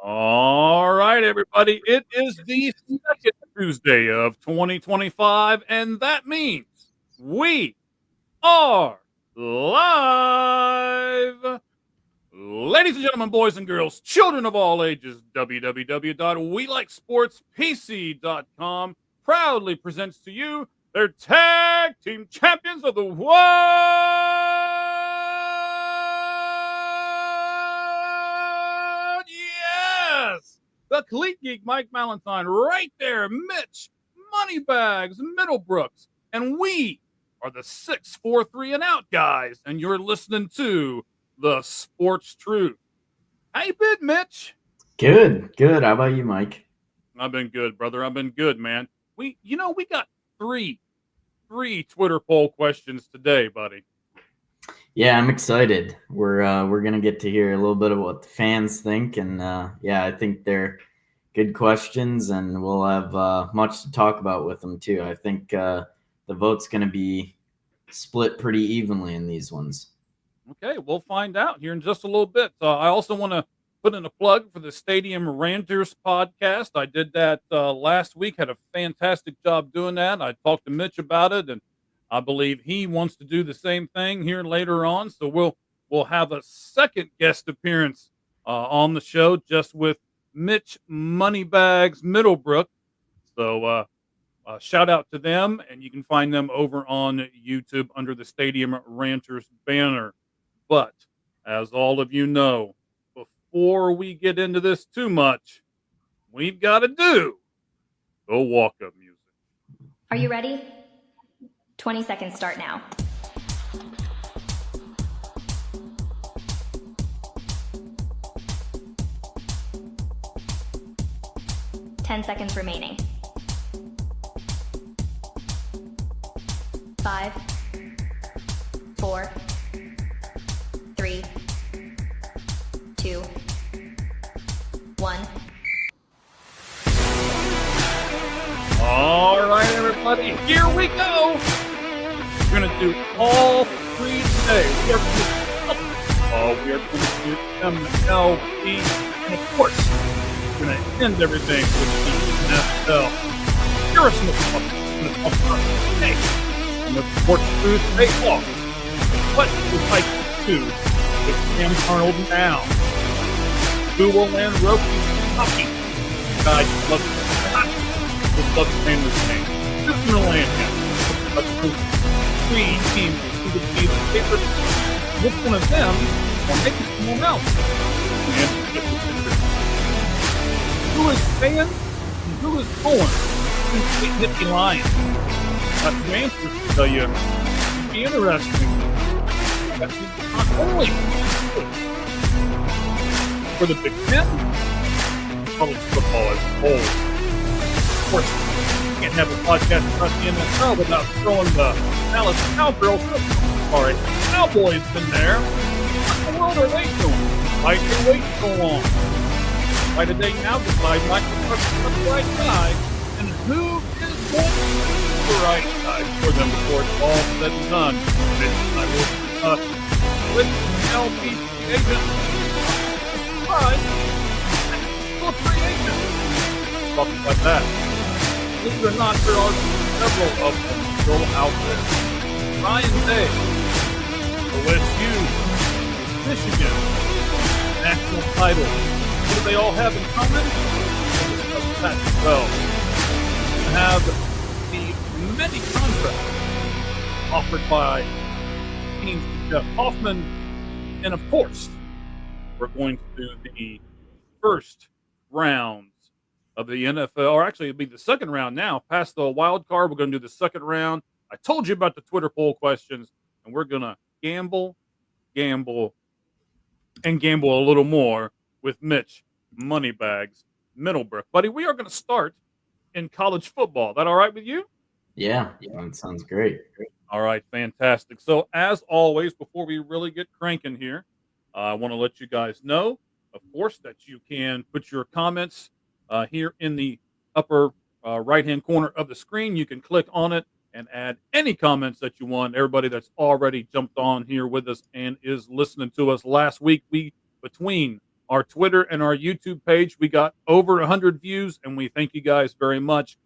All right, everybody. It is the second Tuesday of 2025, and that means we are live. Ladies and gentlemen, boys and girls, children of all ages, www.weLikeSportsPC.com proudly presents to you their tag team champions of the world. Yes! The Cleat Geek Mike Valentine right there, Mitch, Moneybags, Middlebrooks, and we are the 643 and out guys, and you're listening to the Sportz Truth. How you been, Mitch? Good. How about you, Mike? I've been good, brother. I've been good, man. We got three Twitter poll questions today, buddy. Yeah, I'm excited. We're gonna get to hear a little bit of what the fans think, and I think they're good questions, and we'll have much to talk about with them too. I think the vote's gonna be split pretty evenly in these ones. Okay, we'll find out here in just a little bit. I also want to put in a plug for the Stadium Ranters podcast. I did that last week, had a fantastic job doing that. I talked to Mitch about it, and I believe he wants to do the same thing here later on. So we'll have a second guest appearance on the show just with Mitch Moneybags Middlebrook. So shout out to them, and you can find them over on YouTube under the Stadium Ranters banner. But as all of you know, before we get into this too much, we've got to do the walk-up music. Are you ready? 20 seconds start now. Ten seconds remaining. 5, 4, 3, 2, 1. All right, everybody, here we go. We're going to do all three today. We are going to do MLB, and of course, we're going to end everything with the NFL. Here are some of the going to talk about today. And the Sportz Truth face-off. What would like to do with Sam Arnold now? Who will land Roki's hockey? God, love it. Would love to name this name. Who's going to land him? But three teams who would be the favorite. Which one of them, or maybe someone else? And who is fans and who is born? Who's the Nicky Lions? Got some answers to tell you. It'd be interesting. That means not only for the Big Ten, college football as a whole. Of course, you can't have a podcast about the NFL without throwing the Dallas Cowgirls. Sorry, Cowboys in there. What in the world are they doing? Why do they wait so long? Why did they now decide not to trust the right guy? And who is going to be the right guy for them before it's all said and done? I will discuss with LP agent. Right. Still free agent. Talking about that. Believe it or not, there are several of them still out there. Ryan Day, OSU, Michigan, national title. What do they all have in common? That well, have the many contracts offered by teams Jeff Hoffman, and of course, we're going to do the first rounds of the NFL, or actually it'll be the second round now. Past the wild card, we're going to do the second round. I told you about the Twitter poll questions, and we're going to gamble, and gamble a little more with Mitch Moneybags Middlebrook. Buddy, we are going to start in college football. That all right with you? Yeah, that sounds great. All right, fantastic. So as always, before we really get cranking here, I want to let you guys know, of course, that you can put your comments here in the upper right-hand corner of the screen. You can click on it and add any comments that you want. Everybody that's already jumped on here with us and is listening to us. Last week, between our Twitter and our YouTube page. We got over 100 views, and we thank you guys very much.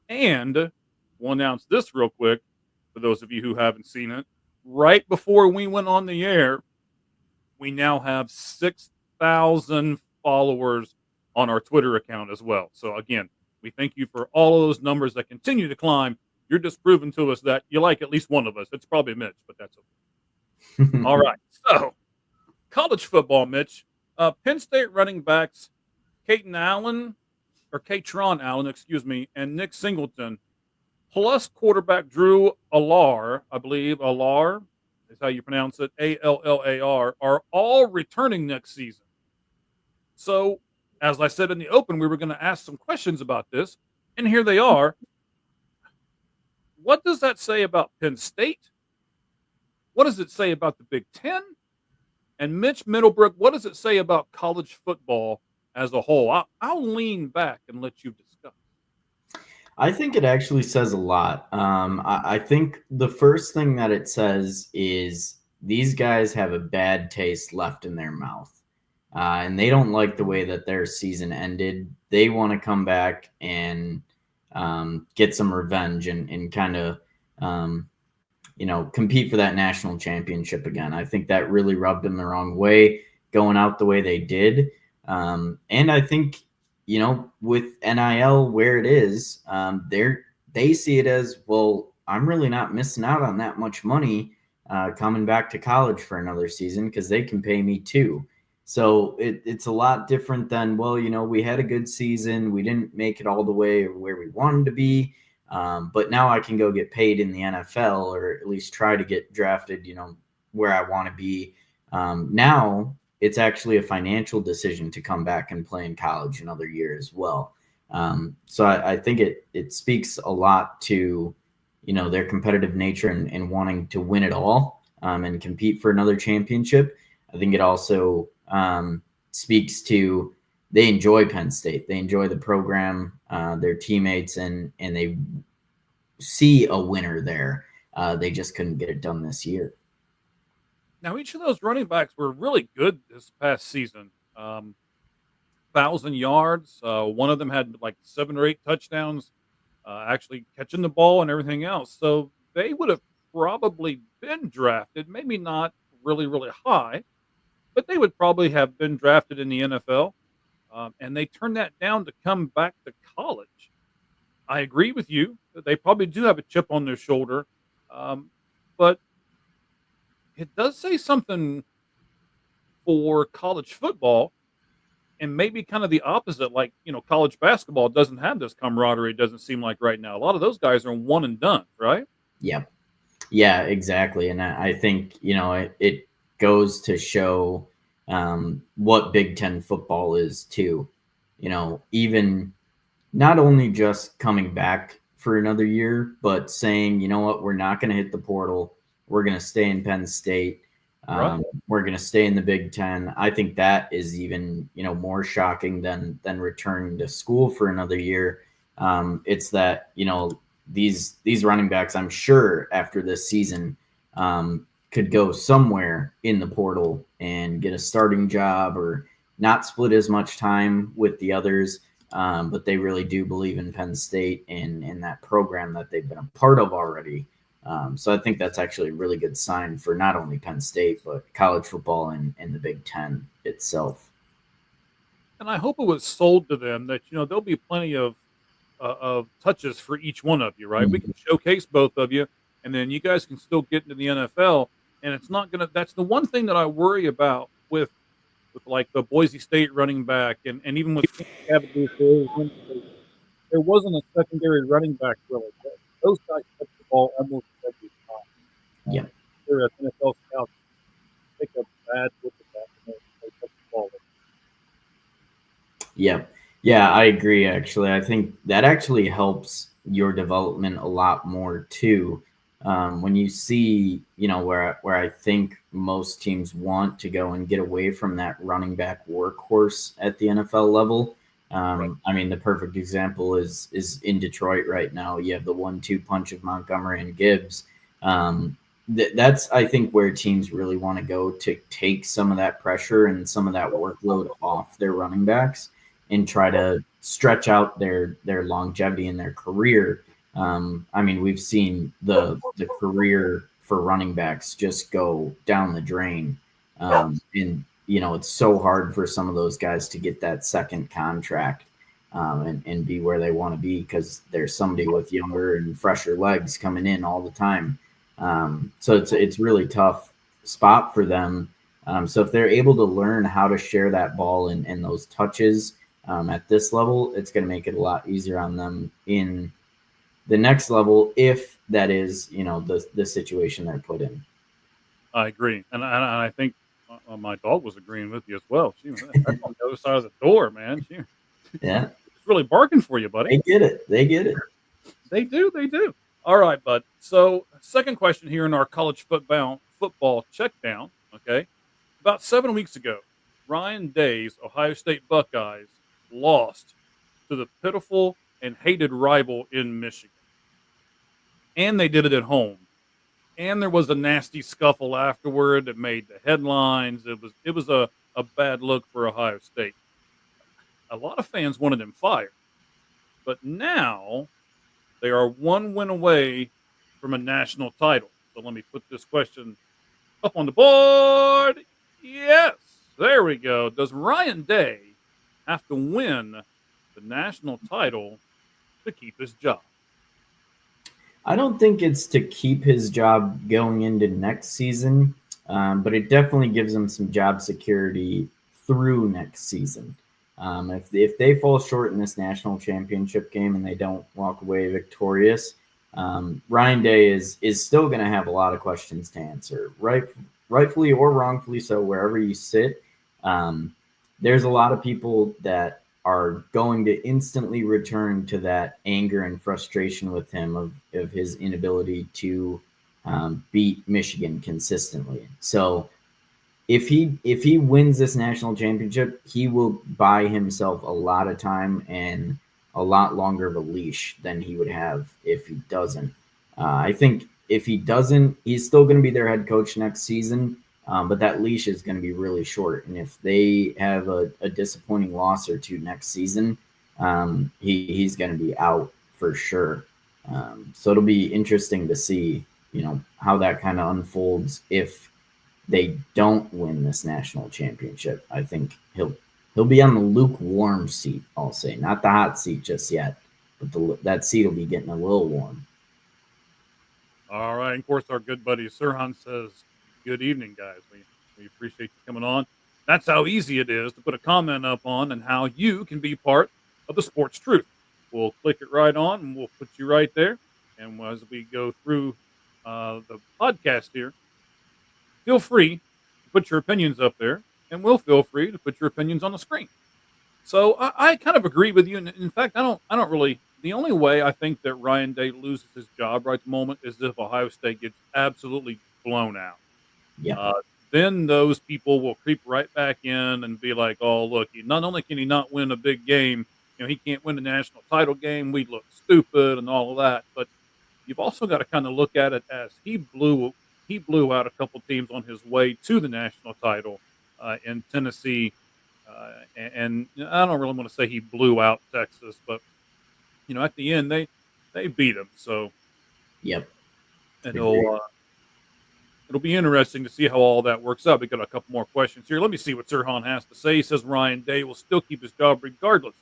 And we'll announce this real quick for those of you who haven't seen it. Right before we went on the air, we now have 6,000 followers on our Twitter account as well. So again, we thank you for all of those numbers that continue to climb. You're just proving to us that you like at least one of us. It's probably Mitch, but that's okay. All right. So college football, Mitch. Penn State running backs Katron Allen, and Nick Singleton, plus quarterback Drew Allar, I believe Allar is how you pronounce it, Allar, are all returning next season. So, as I said in the open, we were going to ask some questions about this, and here they are. What does that say about Penn State? What does it say about the Big Ten? And Mitch Middlebrook, what does it say about college football as a whole? I'll lean back and let you discuss. I think it actually says a lot. I think the first thing that it says is these guys have a bad taste left in their mouth. And they don't like the way that their season ended. They want to come back and get some revenge and kind of, compete for that national championship again. I think that really rubbed them the wrong way, going out the way they did. And I think, with NIL where it is, they see it as, well, I'm really not missing out on that much money coming back to college for another season because they can pay me too. So it's a lot different than, well, we had a good season. We didn't make it all the way where we wanted to be. But now I can go get paid in the NFL, or at least try to get drafted, where I want to be. Now it's actually a financial decision to come back and play in college another year as well. So I think it speaks a lot to, their competitive nature and wanting to win it all and compete for another championship. I think it also speaks to they enjoy Penn State. They enjoy the program, their teammates, and they see a winner there. They just couldn't get it done this year. Now, each of those running backs were really good this past season. 1,000 yards. One of them had like 7 or 8 touchdowns, actually catching the ball and everything else. So they would have probably been drafted, maybe not really, really high, but they would probably have been drafted in the NFL. And they turned that down to come back to college. I agree with you that they probably do have a chip on their shoulder. But it does say something for college football, and maybe kind of the opposite. Like, college basketball doesn't have this camaraderie, it doesn't seem like right now. A lot of those guys are one and done, right? Yeah, exactly. And I think, it goes to show what Big Ten football is too. Even not only just coming back for another year, but saying, we're not going to hit the portal. We're going to stay in Penn State. Right. We're going to stay in the Big Ten. I think that is even, more shocking than returning to school for another year. It's that, these running backs, I'm sure after this season, could go somewhere in the portal and get a starting job or not split as much time with the others. But they really do believe in Penn State and in that program that they've been a part of already. So I think that's actually a really good sign for not only Penn State, but college football and the Big Ten itself. And I hope it was sold to them that, there'll be plenty of touches for each one of you, right? Mm-hmm. We can showcase both of you, and then you guys can still get into the NFL. And it's not going to – that's the one thing that I worry about with like the Boise State running back and even with Cavaliers, there wasn't a secondary running back really. Those guys touch the ball almost every time. Yeah. They're at NFL scouts. Take a bad look at that and they touch the ball. Yeah, I agree, actually. I think that actually helps your development a lot more, too. When you see, where I think most teams want to go and get away from that running back workhorse at the NFL level. Right. I mean, the perfect example is in Detroit right now. You have the 1-2 punch of Montgomery and Gibbs. that's, I think, where teams really want to go to take some of that pressure and some of that workload off their running backs and try to stretch out their longevity in their career. I mean, we've seen the career for running backs just go down the drain. And it's so hard for some of those guys to get that second contract and be where they want to be because there's somebody with younger and fresher legs coming in all the time. So it's really tough spot for them. So if they're able to learn how to share that ball and those touches at this level, it's going to make it a lot easier on them in the next level, if that is, the situation they're put in. I agree, and I think my dog was agreeing with you as well. That's on the other side of the door, man. Yeah, It's really barking for you, buddy. They get it. They do. They do. All right, bud. So, second question here in our college football check down. Okay, about 7 weeks ago, Ryan Day's Ohio State Buckeyes lost to the pitiful and hated rival in Michigan, and they did it at home. And there was a nasty scuffle afterward that made the headlines. It was a bad look for Ohio State. A lot of fans wanted him fired, but now they are one win away from a national title. So let me put this question up on the board. Yes, there we go. Does Ryan Day have to win the national title to keep his job? I don't think it's to keep his job going into next season, but it definitely gives him some job security through next season. If they fall short in this national championship game and they don't walk away victorious, Ryan Day is still going to have a lot of questions to answer, rightfully or wrongfully so, wherever you sit. There's a lot of people that are going to instantly return to that anger and frustration with him of his inability to beat Michigan consistently. So if he wins this national championship, he will buy himself a lot of time and a lot longer of a leash than he would have if he doesn't. I think if he doesn't, he's still going to be their head coach next season, but that leash is going to be really short. And if they have a disappointing loss or two next season, he's going to be out for sure. So it'll be interesting to see, how that kind of unfolds if they don't win this national championship. I think he'll be on the lukewarm seat, I'll say, not the hot seat just yet, but that seat will be getting a little warm. All right. And of course, our good buddy Sirhan says, good evening, guys. We appreciate you coming on. That's how easy it is to put a comment up on and how you can be part of the Sportz Truth. We'll click it right on and we'll put you right there. And as we go through the podcast here, feel free to put your opinions up there, and we'll feel free to put your opinions on the screen. So I kind of agree with you. And in fact, I don't really. The only way I think that Ryan Day loses his job right at the moment is if Ohio State gets absolutely blown out. Yeah. Then those people will creep right back in and be like, "Oh, look! Not only can he not win a big game, he can't win the national title game. We look stupid and all of that." But you've also got to kind of look at it as he blew out a couple teams on his way to the national title in Tennessee, and I don't really want to say he blew out Texas, but at the end they beat him. So yep, and it'll be interesting to see how all that works out. We got a couple more questions here. Let me see what Sirhan has to say. He says Ryan Day will still keep his job regardless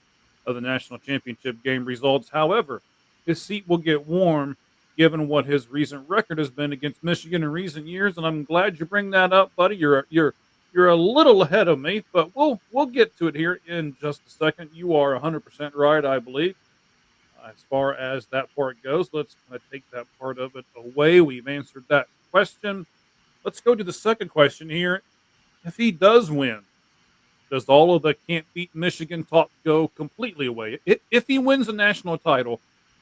of the national championship game results. However, his seat will get warm given what his recent record has been against Michigan in recent years. And I'm glad you bring that up, buddy. You're a little ahead of me, but we'll get to it here in just a second. You are 100% right, I believe. As far as that part goes, let's take that part of it away. We've answered that question. Let's go to the second question here. If he does win, does all of the can't beat Michigan talk go completely away? If he wins the national title,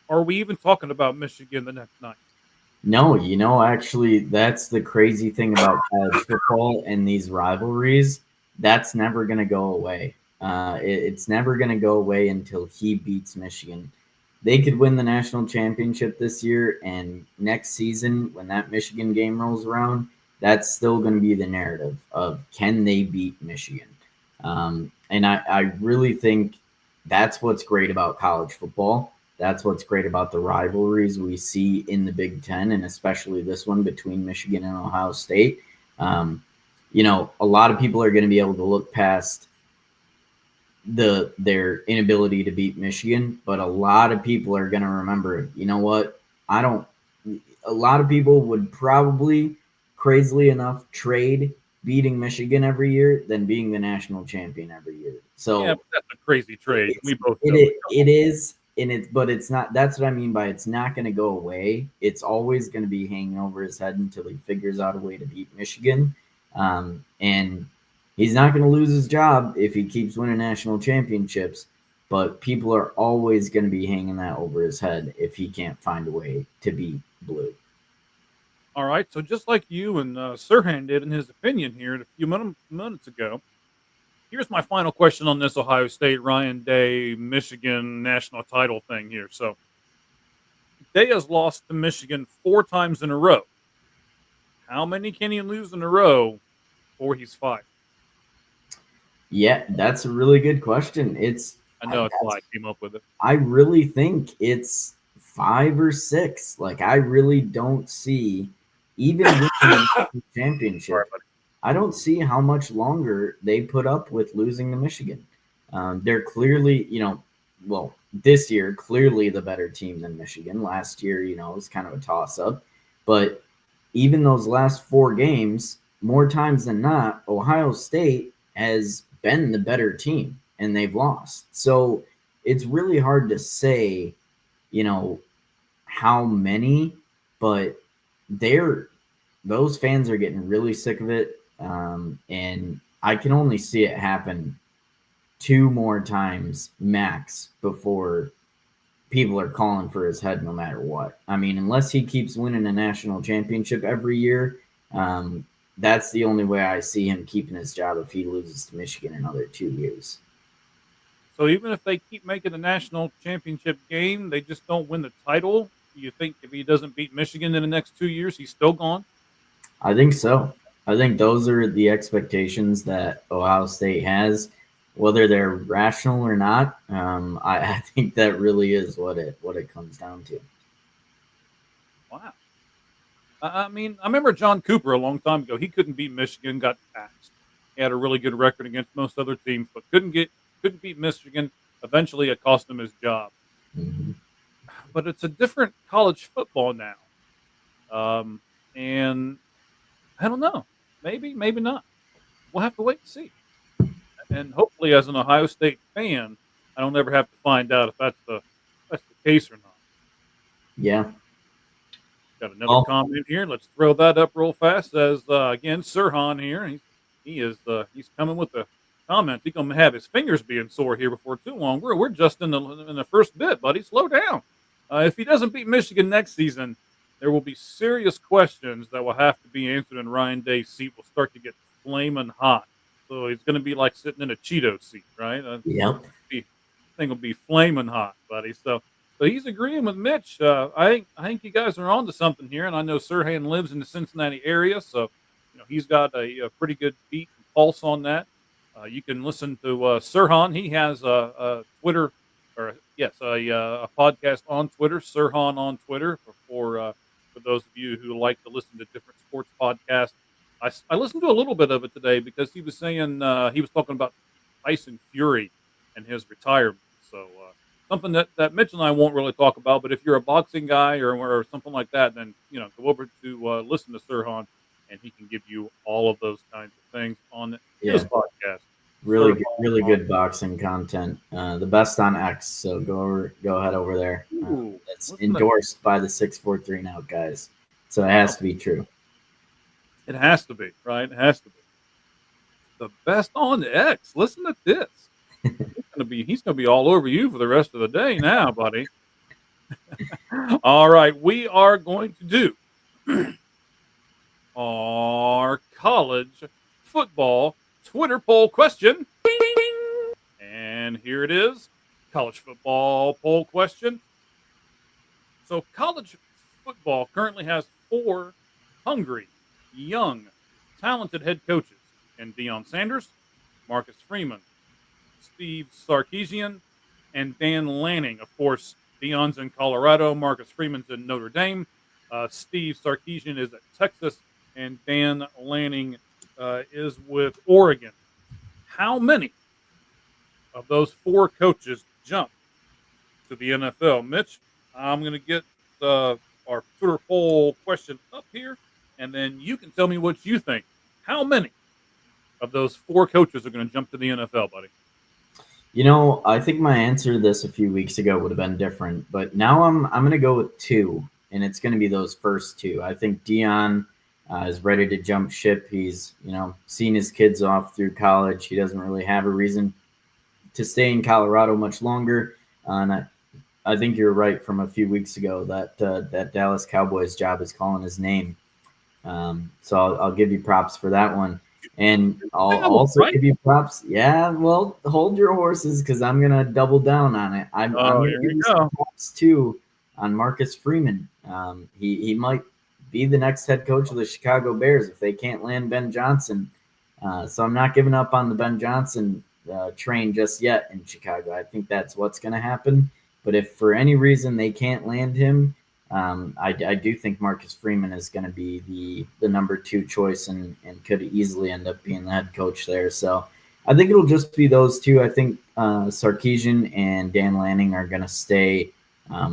are we even talking about Michigan the next night? No, actually, that's the crazy thing about college football and these rivalries. That's never going to go away. It's never going to go away until he beats Michigan. they could win the national championship this year, and next season when that Michigan game rolls around, that's still going to be the narrative of can they beat Michigan. And I really think that's what's great about college football. That's what's great about the rivalries we see in the Big Ten, and especially this one between Michigan and Ohio State. A lot of people are going to be able to look past their inability to beat Michigan, but a lot of people are going to remember, you know what? A lot of people would probably, crazily enough, trade beating Michigan every year than being the national champion every year. So yeah, but that's a crazy trade. We both know it is, but it's not. That's what I mean by it's not going to go away. It's always going to be hanging over his head until he figures out a way to beat Michigan. And he's not going to lose his job if he keeps winning national championships, but people are always going to be hanging that over his head if he can't find a way to beat Blue. All right, so just like you and Sirhan did in his opinion here a few minutes ago, here's my final question on this Ohio State, Ryan Day, Michigan national title thing here. So Day has lost to Michigan 4 times in a row. How many can he lose in a row before he's fired? Yeah, that's a really good question. I know that's why I came up with it. I really think it's 5 or 6. Like, I really don't see, even with the championship, I don't see how much longer they put up with losing to Michigan. They're clearly, this year, clearly the better team than Michigan. Last year, it was kind of a toss-up. But even those last 4 games, more times than not, Ohio State has been the better team, and they've lost. So it's really hard to say, how many, but those fans are getting really sick of it. And I can only see it happen 2 more times max before people are calling for his head no matter what. I mean, unless he keeps winning a national championship every year, that's the only way I see him keeping his job if he loses to Michigan another 2 years. So even if they keep making the national championship game, they just don't win the title. Do you think if he doesn't beat Michigan in the next 2 years, he's still gone? I think so. I think those are the expectations that Ohio State has, whether they're rational or not. I think that really is what it comes down to. Wow. I mean, I remember John Cooper a long time ago. He couldn't beat Michigan, got axed. He had a really good record against most other teams, but couldn't beat Michigan. Eventually, it cost him his job. Mm-hmm. But it's a different college football now, and I don't know. Maybe not. We'll have to wait and see. And hopefully, as an Ohio State fan, I don't ever have to find out if that's the case or not. Yeah. Got another comment here. Let's throw that up real fast. As again, Sirhan here. He's coming with the comment. He's gonna have his fingers being sore here before too long. We're just in the first bit, buddy. Slow down. If he doesn't beat Michigan next season, there will be serious questions that will have to be answered, and Ryan Day's seat will start to get flaming hot. So he's going to be like sitting in a Cheeto seat, right? Yep. Thing will be flaming hot, buddy. So he's agreeing with Mitch. I think you guys are on to something here, and I know Sirhan lives in the Cincinnati area, so he's got a pretty good beat and pulse on that. You can listen to Sirhan. He has a Twitter, a podcast on Twitter, Sirhan on Twitter. For those of you who like to listen to different sports podcasts, I listened to a little bit of it today because he was saying he was talking about Tyson Fury and his retirement. So something that Mitch and I won't really talk about. But if you're a boxing guy or something like that, then go over to listen to Sirhan, and he can give you all of those kinds of things on his podcast. Really good boxing content. The best on X. So go ahead over there. That's endorsed by the 643 now, guys. So it has to be true. It has to be, right? It has to be. The best on X. Listen to this. He's gonna be all over you for the rest of the day now, buddy. All right, we are going to do our college football Twitter poll question. And here it is. College football poll question. So college football currently has 4 hungry, young, talented head coaches in Deion Sanders, Marcus Freeman, Steve Sarkisian, and Dan Lanning. Of course, Deion's in Colorado, Marcus Freeman's in Notre Dame, Steve Sarkisian is at Texas, and Dan Lanning is with Oregon. How many of those 4 coaches jump to the NFL? Mitch, I'm going to get our Twitter poll question up here, and then you can tell me what you think. How many of those 4 coaches are going to jump to the NFL, buddy? I think my answer to this a few weeks ago would have been different, but now I'm going to go with 2, and it's going to be those first 2. I think Deion is ready to jump ship. He's seen his kids off through college. He doesn't really have a reason to stay in Colorado much longer. And I think you're right from a few weeks ago that that Dallas Cowboys job is calling his name. So I'll give you props for that one. And I'll also give you props. Yeah, well, hold your horses because I'm going to double down on it. I'm going to give you some props, too, on Marcus Freeman. He might be the next head coach of the Chicago Bears if they can't land Ben Johnson. So I'm not giving up on the Ben Johnson train just yet in Chicago. I think that's what's going to happen. But if for any reason they can't land him, I do think Marcus Freeman is going to be the number 2 choice and could easily end up being the head coach there. So I think it'll just be those 2. I think Sarkisian and Dan Lanning are going to stay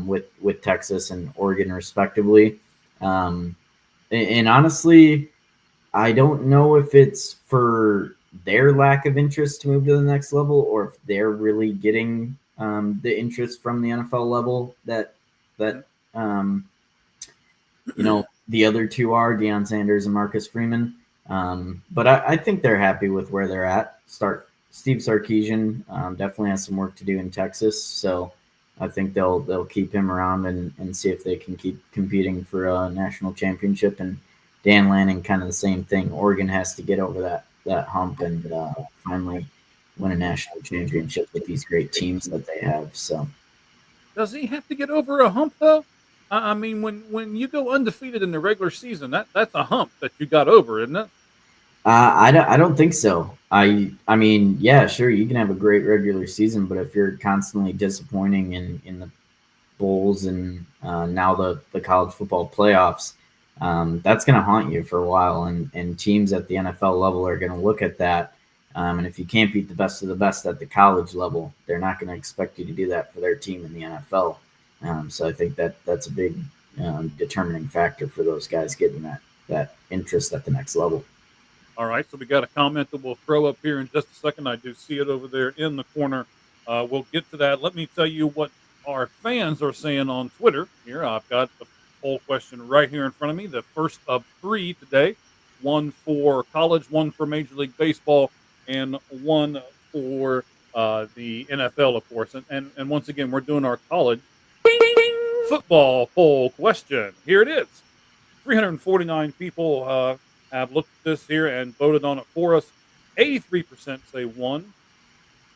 with Texas and Oregon respectively. And honestly, I don't know if it's for their lack of interest to move to the next level or if they're really getting the interest from the NFL level that the other 2 are, Deion Sanders and Marcus Freeman. But I think they're happy with where they're at. Steve Sarkisian definitely has some work to do in Texas, so I think they'll keep him around and see if they can keep competing for a national championship. And Dan Lanning, kind of the same thing. Oregon has to get over that hump and finally win a national championship with these great teams that they have. So, does he have to get over a hump though? I mean, when you go undefeated in the regular season, that's a hump that you got over, isn't it? I don't think so. I mean, yeah, sure, you can have a great regular season, but if you're constantly disappointing in the bowls and now the college football playoffs, that's going to haunt you for a while. And teams at the NFL level are going to look at that. And if you can't beat the best of the best at the college level, they're not going to expect you to do that for their team in the NFL. So I think that's a big determining factor for those guys getting that interest at the next level. All right, so we got a comment that we'll throw up here in just a second. I do see it over there in the corner. We'll get to that. Let me tell you what our fans are saying on Twitter. Here, I've got the poll question right here in front of me. The first of 3 today, 1 for college, 1 for Major League Baseball, and 1 for the NFL, of course. And once again, we're doing our college football poll question. Here it is. 349 people have looked at this here and voted on it for us. 83% say 1,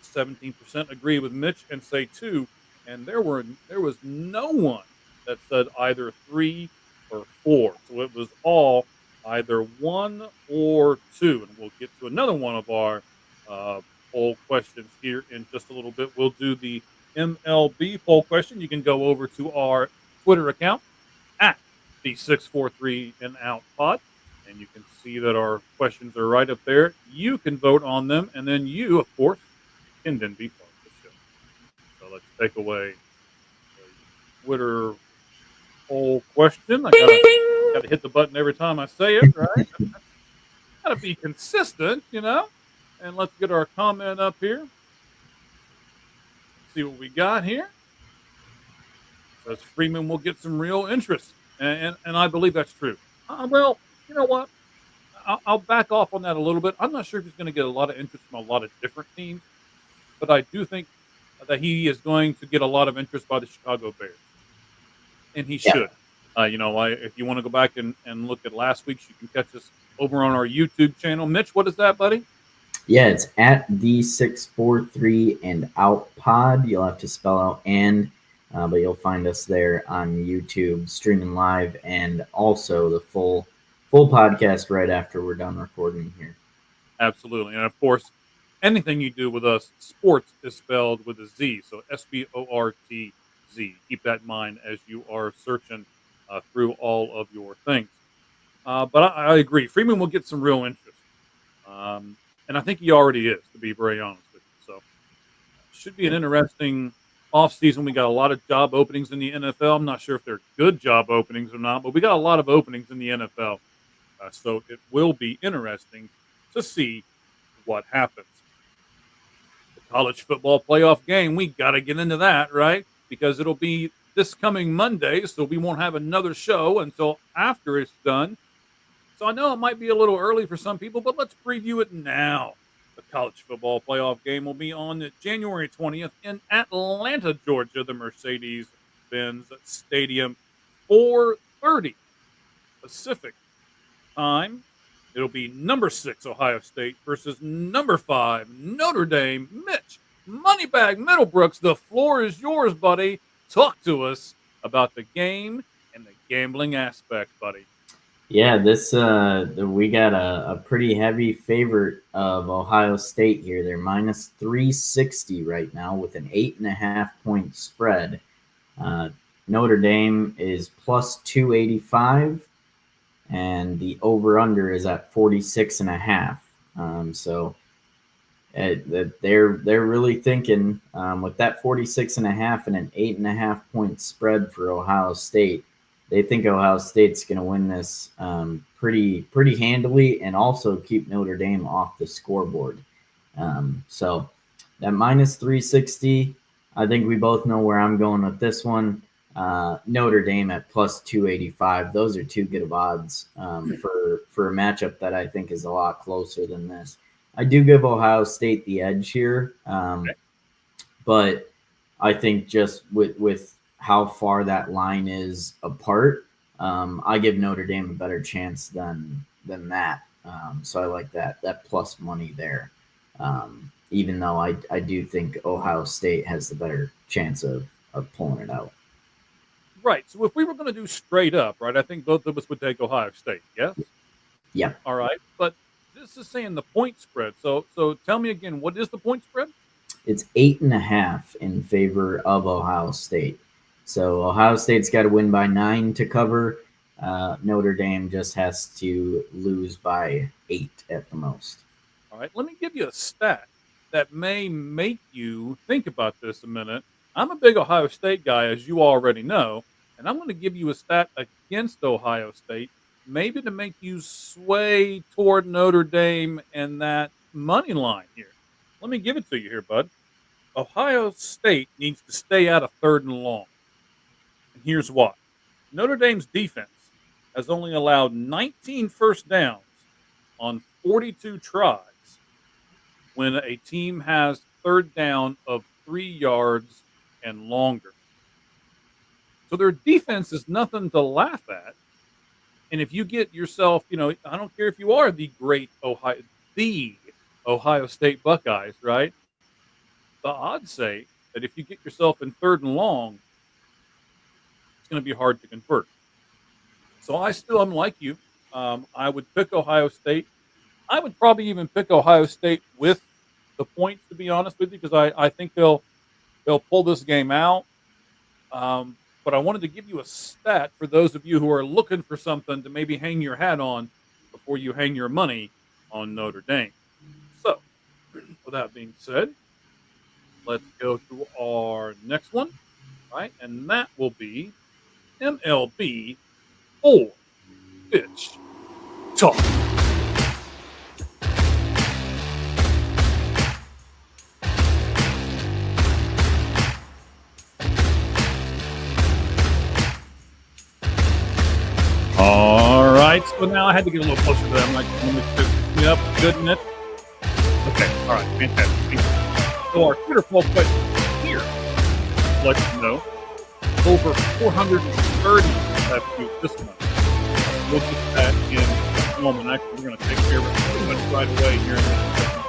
17% agree with Mitch and say 2, and there was no one that said either 3 or 4. So it was all either 1 or 2, and we'll get to another one of our poll questions here in just a little bit. We'll do the MLB poll question. You can go over to our Twitter account at the 643 and Out Pod, and you can see that our questions are right up there. You can vote on them, and then you, of course, can then be part of the show. So let's take away the Twitter poll question. I gotta hit the button every time I say it, right? Gotta be consistent, And let's get our comment up here. See what we got here. Says Freeman will get some real interest, and I believe that's true. Well, you know what? I'll back off on that a little bit. I'm not sure if he's going to get a lot of interest from a lot of different teams, but I do think that he is going to get a lot of interest by the Chicago Bears, and he should. If you want to go back and look at last week's, you can catch us over on our YouTube channel. Mitch, what is that, buddy? Yeah, it's at the 643 and Out Pod. You'll have to spell out and but you'll find us there on YouTube streaming live, and also the full podcast right after we're done recording here. Absolutely. And of course, anything you do with us, sports is spelled with a Z. So SPORTZ. Keep that in mind as you are searching through all of your things. But I agree. Freeman will get some real interest. And I think he already is, to be very honest with you. So should be an interesting offseason. We got a lot of job openings in the NFL. I'm not sure if they're good job openings or not, but we got a lot of openings in the NFL. So it will be interesting to see what happens. The college football playoff game, we got to get into that, right? Because it'll be this coming Monday, so we won't have another show until after it's done. So I know it might be a little early for some people, but let's preview it now. The college football playoff game will be on January 20th in Atlanta, Georgia, the Mercedes-Benz Stadium, 4:30 Pacific time. It'll be number 6 Ohio State versus number 5 Notre Dame. Mitch Moneybag Middlebrooks, the floor is yours, buddy. Talk to us about the game and the gambling aspect, buddy. Yeah, this we got a pretty heavy favorite of Ohio State here. They're minus 360 right now with an 8.5 point spread. Notre Dame is plus 285, and the over under is at 46.5. So they're really thinking with that 46.5 and an 8.5 point spread for Ohio State. They think Ohio State's going to win this pretty handily and also keep Notre Dame off the scoreboard. So that minus 360, I think we both know where I'm going with this one. Notre Dame at plus 285. Those are too good of odds for a matchup that I think is a lot closer than this. I do give Ohio State the edge here, but I think just with how far that line is apart, I give Notre Dame a better chance than that. So I like that plus money there, even though I do think Ohio State has the better chance of pulling it out. Right. So if we were going to do straight up, right, I think both of us would take Ohio State, yes? Yeah. All right. But this is saying the point spread. So tell me again, what is the point spread? It's 8.5 in favor of Ohio State. So Ohio State's got to win by 9 to cover. Notre Dame just has to lose by 8 at the most. All right. Let me give you a stat that may make you think about this a minute. I'm a big Ohio State guy, as you already know, and I'm going to give you a stat against Ohio State, maybe to make you sway toward Notre Dame and that money line here. Let me give it to you here, bud. Ohio State needs to stay out of 3rd and long. And here's why. Notre Dame's defense has only allowed 19 first downs on 42 tries when a team has 3rd down of 3 yards and longer. So their defense is nothing to laugh at. And if you get yourself, I don't care if you are the great Ohio State Buckeyes, right? The odds say that if you get yourself in 3rd and long, it's going to be hard to convert. So I still am like you. I would pick Ohio State. I would probably even pick Ohio State with the points, to be honest with you, because I think they'll pull this game out. But I wanted to give you a stat for those of you who are looking for something to maybe hang your hat on before you hang your money on Notre Dame. So, with that being said, let's go to our next one, right? And that will be MLB 4 Pitch Talk. All right, so now I had to get a little closer to that. I'm like, let me pick me up, good in it. Okay, all right, fantastic. So our Twitter poll question here, let you know, over 430 have viewed this month. We'll get that in a moment. Actually, we're going to take care of it pretty much right away here in this second.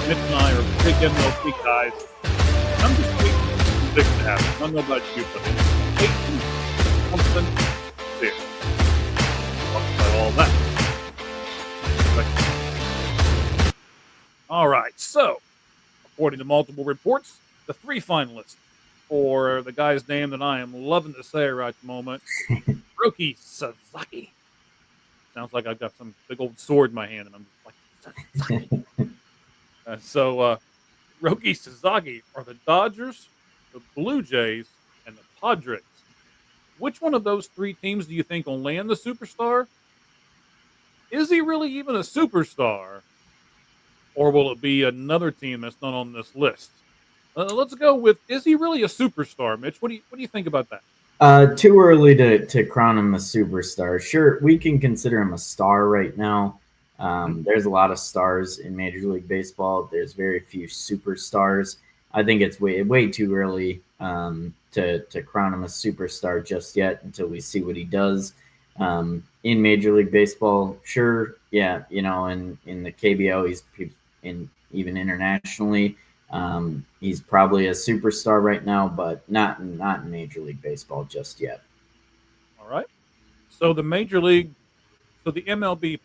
Mitch and I are big MLB guys. I'm just waiting 6 and a half. I don't know about you, but 8 something there. Talk about all that. All right, so according to multiple reports, the 3 finalists for the guy's name that I am loving to say right at the moment, Roki Sasaki. Sounds like I've got some big old sword in my hand, and I'm just like, Sasaki. Roki Sasaki are the Dodgers, the Blue Jays, and the Padres. Which one of those 3 teams do you think will land the superstar? Is he really even a superstar? Or will it be another team that's not on this list? Let's go with, is he really a superstar, Mitch? What do you think about that? Too early to crown him a superstar. Sure, we can consider him a star right now. There's a lot of stars in Major League Baseball. There's very few superstars. I think it's way too early to crown him a superstar just yet until we see what he does in Major League Baseball. Sure, yeah, in the KBO, he's even internationally. He's probably a superstar right now, but not in Major League Baseball just yet. All right. So the MLB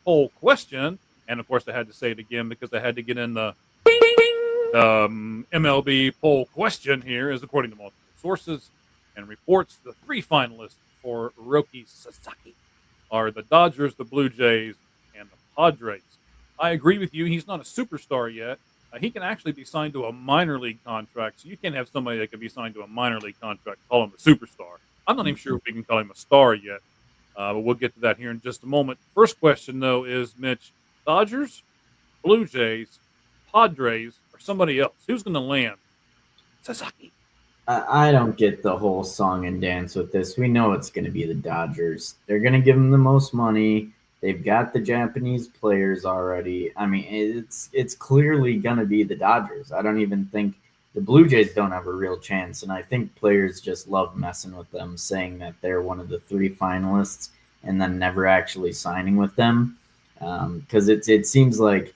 poll question, and of course I had to say it again because I had to get in the MLB poll question here, is according to multiple sources and reports, the 3 finalists for Roki Sasaki are the Dodgers, the Blue Jays, and the Padres. I agree with you. He's not a superstar yet. He can actually be signed to a minor league contract. So you can't have somebody that can be signed to a minor league contract call him a superstar. I'm not even sure if we can call him a star yet. But we'll get to that here in just a moment. First question, though, is, Mitch, Dodgers, Blue Jays, Padres, or somebody else? Who's going to land? Sasaki. I don't get the whole song and dance with this. We know it's going to be the Dodgers. They're going to give them the most money. They've got the Japanese players already. I mean, it's clearly going to be the Dodgers. I don't even think the Blue Jays don't have a real chance, and I think players just love messing with them, saying that they're one of the 3 finalists and then never actually signing with them, because it seems like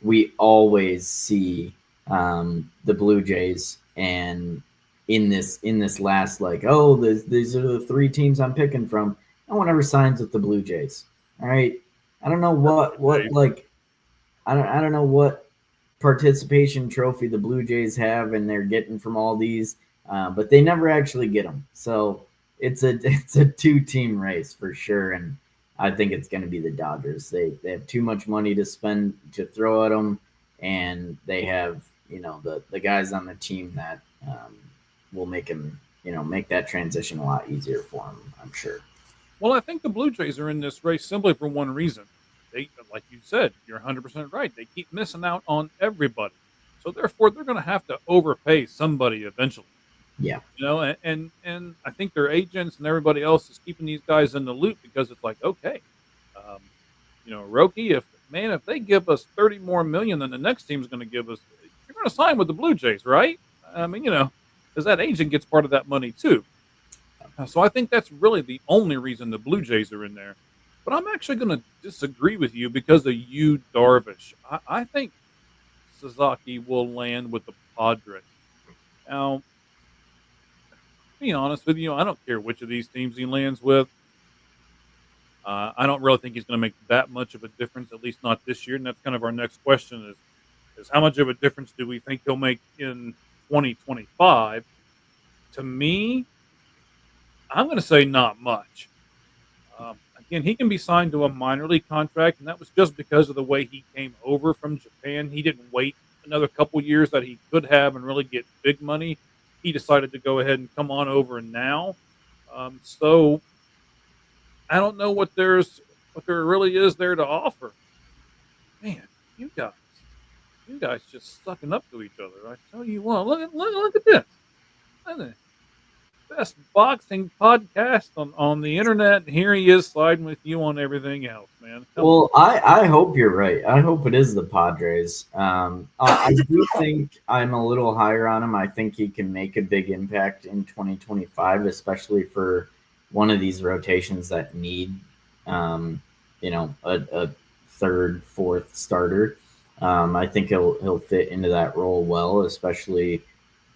we always see the Blue Jays, and in this last, like, these are the 3 teams I'm picking from. No one ever signs with the Blue Jays. All right, I don't know what like I don't know what participation trophy the Blue Jays have and they're getting from all these, but they never actually get them. So it's a 2-team race for sure, and I think it's going to be the Dodgers. They have too much money to spend to throw at them, and they have the guys on the team that will make him make that transition a lot easier for him, I'm sure. Well, I think the Blue Jays are in this race simply for one reason. They, like you said, you're 100% right. They keep missing out on everybody. So therefore, they're going to have to overpay somebody eventually. Yeah. And I think their agents and everybody else is keeping these guys in the loop because it's like, okay, Roki, if they give us 30 more million than the next team's going to give us, you're going to sign with the Blue Jays, right? I mean, because that agent gets part of that money too. So I think that's really the only reason the Blue Jays are in there. But I'm actually going to disagree with you because of Yu Darvish. I think Sasaki will land with the Padres. Now, to be honest with you, I don't care which of these teams he lands with. I don't really think he's going to make that much of a difference, at least not this year. And that's kind of our next question is how much of a difference do we think he'll make in 2025? To me, I'm going to say not much. Again, he can be signed to a minor league contract, and that was just because of the way he came over from Japan. He didn't wait another couple years that he could have and really get big money. He decided to go ahead and come on over now. So I don't know what there really is there to offer. Man, you guys just sucking up to each other. I tell you what, look at this. Best boxing podcast on the internet, and here he is sliding with you on everything else, man. Well, I hope you're right. I hope it is the Padres. I do think I'm a little higher on him. I think he can make a big impact in 2025, especially for one of these rotations that need, a third, fourth starter. I think he'll fit into that role well, especially,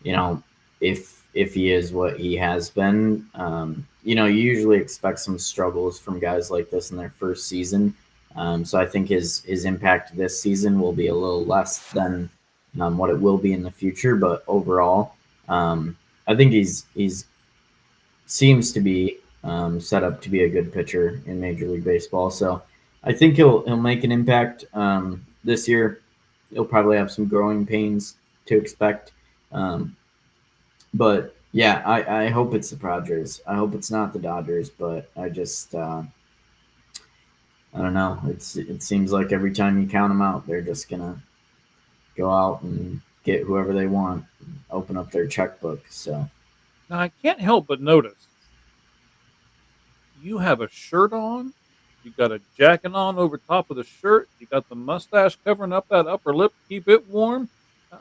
if if he is what he has been. You usually expect some struggles from guys like this in their first season. So I think his impact this season will be a little less than what it will be in the future. But overall, I think he's seems to be set up to be a good pitcher in Major League Baseball. So I think he'll make an impact this year. He'll probably have some growing pains to expect. But yeah, I hope it's the Padres. I hope it's not the Dodgers, but I just I don't know. It seems like every time you count them out, they're just gonna go out and get whoever they want, open up their checkbook. So Now, I can't help but notice you have a shirt on. You got a jacket on over top of the shirt. You got the mustache covering up that upper lip to keep it warm.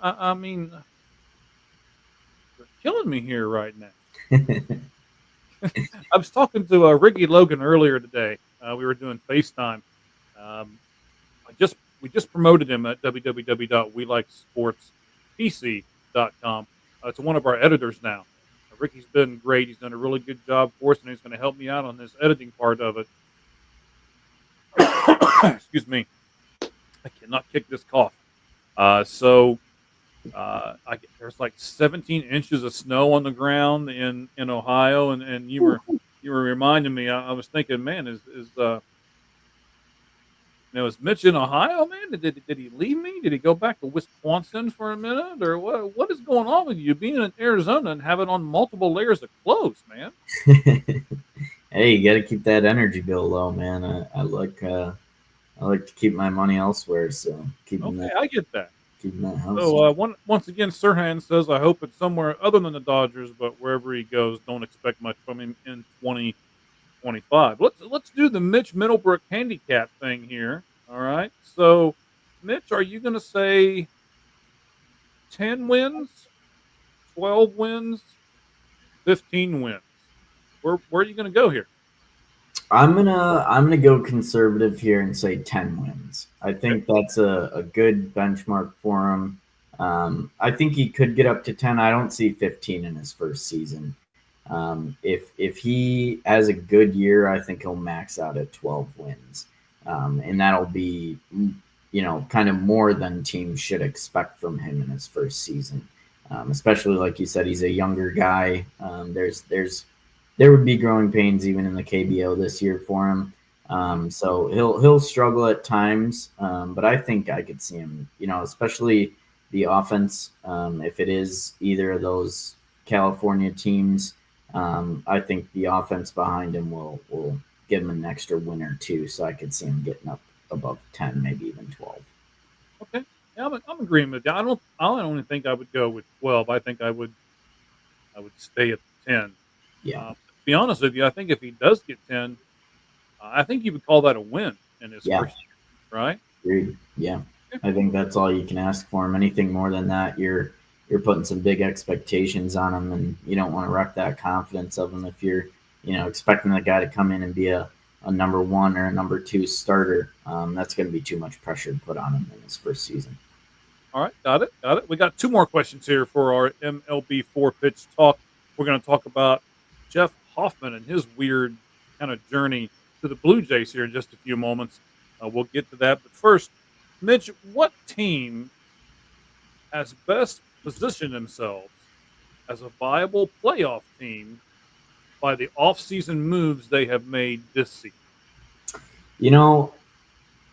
I mean, you're killing me here right now. I was talking to Ricky Logan earlier today. We were doing FaceTime. We just promoted him at www.welikesportspc.com. It's one of our editors now. Ricky's been great. He's done a really good job for us, and he's going to help me out on this editing part of it. Excuse me. I cannot kick this cough. There's like 17 inches of snow on the ground in Ohio, and you were reminding me. I was thinking, man, is Mitch in Ohio, man? Did he leave me? Did he go back to Wisconsin for a minute, or what is going on with you being in Arizona and having on multiple layers of clothes, man? Hey, you got to keep that energy bill low, man. I like to keep my money elsewhere, so I get that. Keeping that house. So once again, Sirhan says, I hope it's somewhere other than the Dodgers, but wherever he goes, don't expect much from him in 2025. Let's do the Mitch Middlebrook handicap thing here. All right. So, Mitch, are you going to say 10 wins, 12 wins, 15 wins? Where are you going to go here? I'm gonna go conservative here and say 10 wins. I think that's a good benchmark for him. I think he could get up to 10. I don't see 15 in his first season. If he has a good year, I think he'll max out at 12 wins, and that'll be kind of more than teams should expect from him in his first season. Especially like you said, he's a younger guy. There would be growing pains even in the KBO this year for him. So he'll struggle at times, but I think I could see him, especially the offense. If it is either of those California teams, I think the offense behind him will give him an extra win or two. So I could see him getting up above 10, maybe even 12. Okay, yeah, I'm agreeing with you. I don't think I would go with 12. I think I would stay at 10. Yeah. To be honest with you, I think if he does get 10, I think you would call that a win in his first year, right? Agreed. Yeah. I think that's all you can ask for him. Anything more than that, you're putting some big expectations on him, and you don't want to wreck that confidence of him if you're, expecting the guy to come in and be a number one or a number two starter. That's going to be too much pressure to put on him in his first season. All right, got it. We got two more questions here for our MLB 4-pitch talk. We're going to talk about Jeff Hoffman and his weird kind of journey to the Blue Jays here in just a few moments. We'll get to that. But first, Mitch, what team has best positioned themselves as a viable playoff team by the offseason moves they have made this season?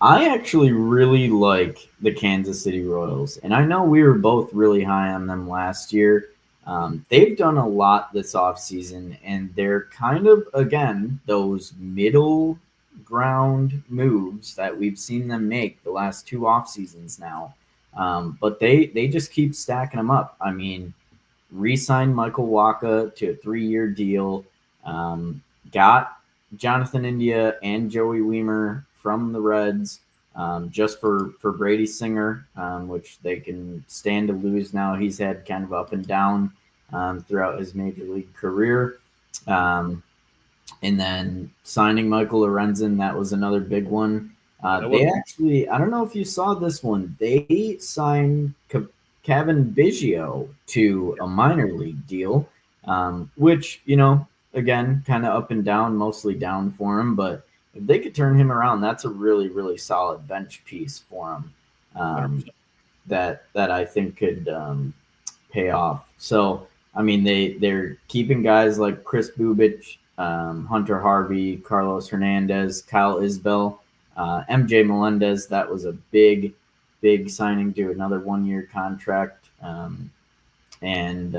I actually really like the Kansas City Royals, and I know we were both really high on them last year. They've done a lot this offseason, and they're kind of, again, those middle ground moves that we've seen them make the last two off seasons now. But they just keep stacking them up. I mean, re-signed Michael Wacha to a 3-year deal, got Jonathan India and Joey Weimer from the Reds, just for Brady Singer, which they can stand to lose now. He's had kind of up and down throughout his major league career. And then signing Michael Lorenzen, that was another big one. They actually, I don't know if you saw this one, they signed Kevin Biggio to a minor league deal. which, again, kind of up and down, mostly down for him. But if they could turn him around, that's a really, really solid bench piece for him. 100%. That I think could pay off. So I mean, they're keeping guys like Chris Bubich, Hunter Harvey, Carlos Hernandez, Kyle Isbell, MJ Melendez. That was a big signing to another 1-year contract, and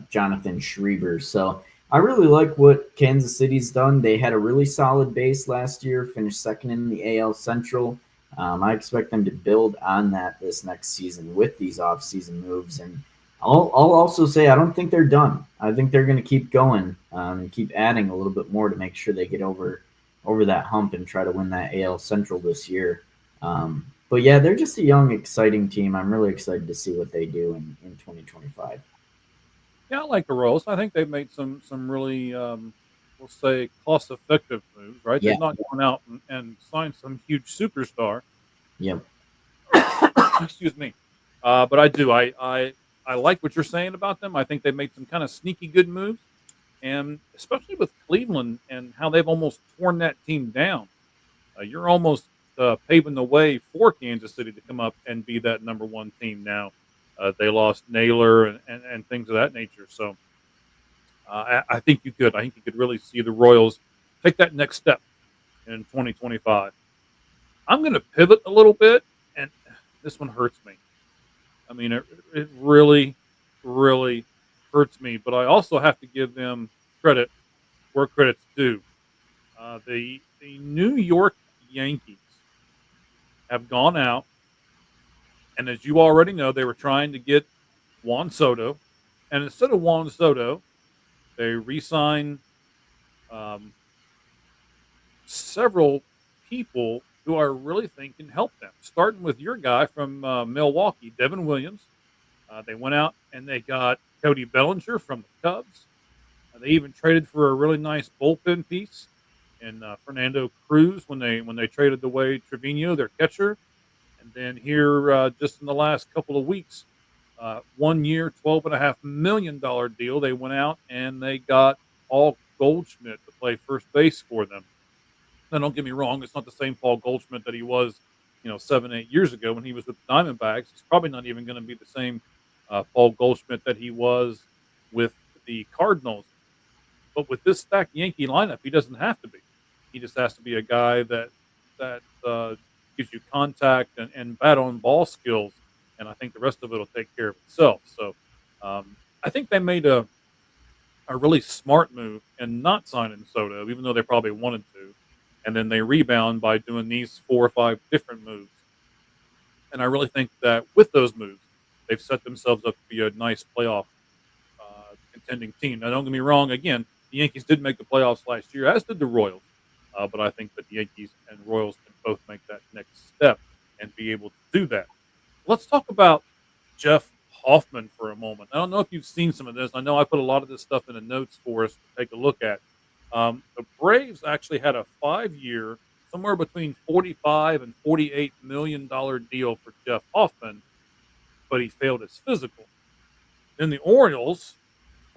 Jonathan Schreiber. So I really like what Kansas City's done. They had a really solid base last year, finished second in the AL Central. I expect them to build on that this next season with these off-season moves. And I'll also say I don't think they're done. I think they're going to keep going and keep adding a little bit more to make sure they get over that hump and try to win that AL Central this year. But yeah, they're just a young, exciting team. I'm really excited to see what they do in 2025. Yeah, I like the Royals. I think they've made some really, we'll say, cost-effective moves, right? Yeah. They've not gone out and signed some huge superstar. Yep. Excuse me. But I do. I like what you're saying about them. I think they made some kind of sneaky good moves, and especially with Cleveland and how they've almost torn that team down. You're almost paving the way for Kansas City to come up and be that number one team now. They lost Naylor and things of that nature. So I think you could. I think you could really see the Royals take that next step in 2025. I'm going to pivot a little bit, and this one hurts me. I mean, it really, really hurts me. But I also have to give them credit where credit's due. The New York Yankees have gone out, and as you already know, they were trying to get Juan Soto, and instead of Juan Soto, they re-signed several people who I really think can help them. Starting with your guy from Milwaukee, Devin Williams. They went out and they got Cody Bellinger from the Cubs. They even traded for a really nice bullpen piece in Fernando Cruz when they traded away Trevino, their catcher. And then here, just in the last couple of weeks, 1 year, $12.5 million deal. They went out and they got Paul Goldschmidt to play first base for them. Now, don't get me wrong; it's not the same Paul Goldschmidt that he was, 7-8 years ago when he was with the Diamondbacks. It's probably not even going to be the same Paul Goldschmidt that he was with the Cardinals. But with this stacked Yankee lineup, he doesn't have to be. He just has to be a guy that gives you contact and bat on ball skills, and I think the rest of it will take care of itself. So I think they made a really smart move in not signing Soto, even though they probably wanted to. And then they rebound by doing these 4 or 5 different moves. And I really think that with those moves, they've set themselves up to be a nice playoff contending team. Now, don't get me wrong. Again, the Yankees did make the playoffs last year, as did the Royals. But I think that the Yankees and Royals can both make that next step and be able to do that. Let's talk about Jeff Hoffman for a moment. I don't know if you've seen some of this. I know I put a lot of this stuff in the notes for us to take a look at. The Braves actually had a 5-year, somewhere between $45 and $48 million deal for Jeff Hoffman, but he failed his physical. Then the Orioles,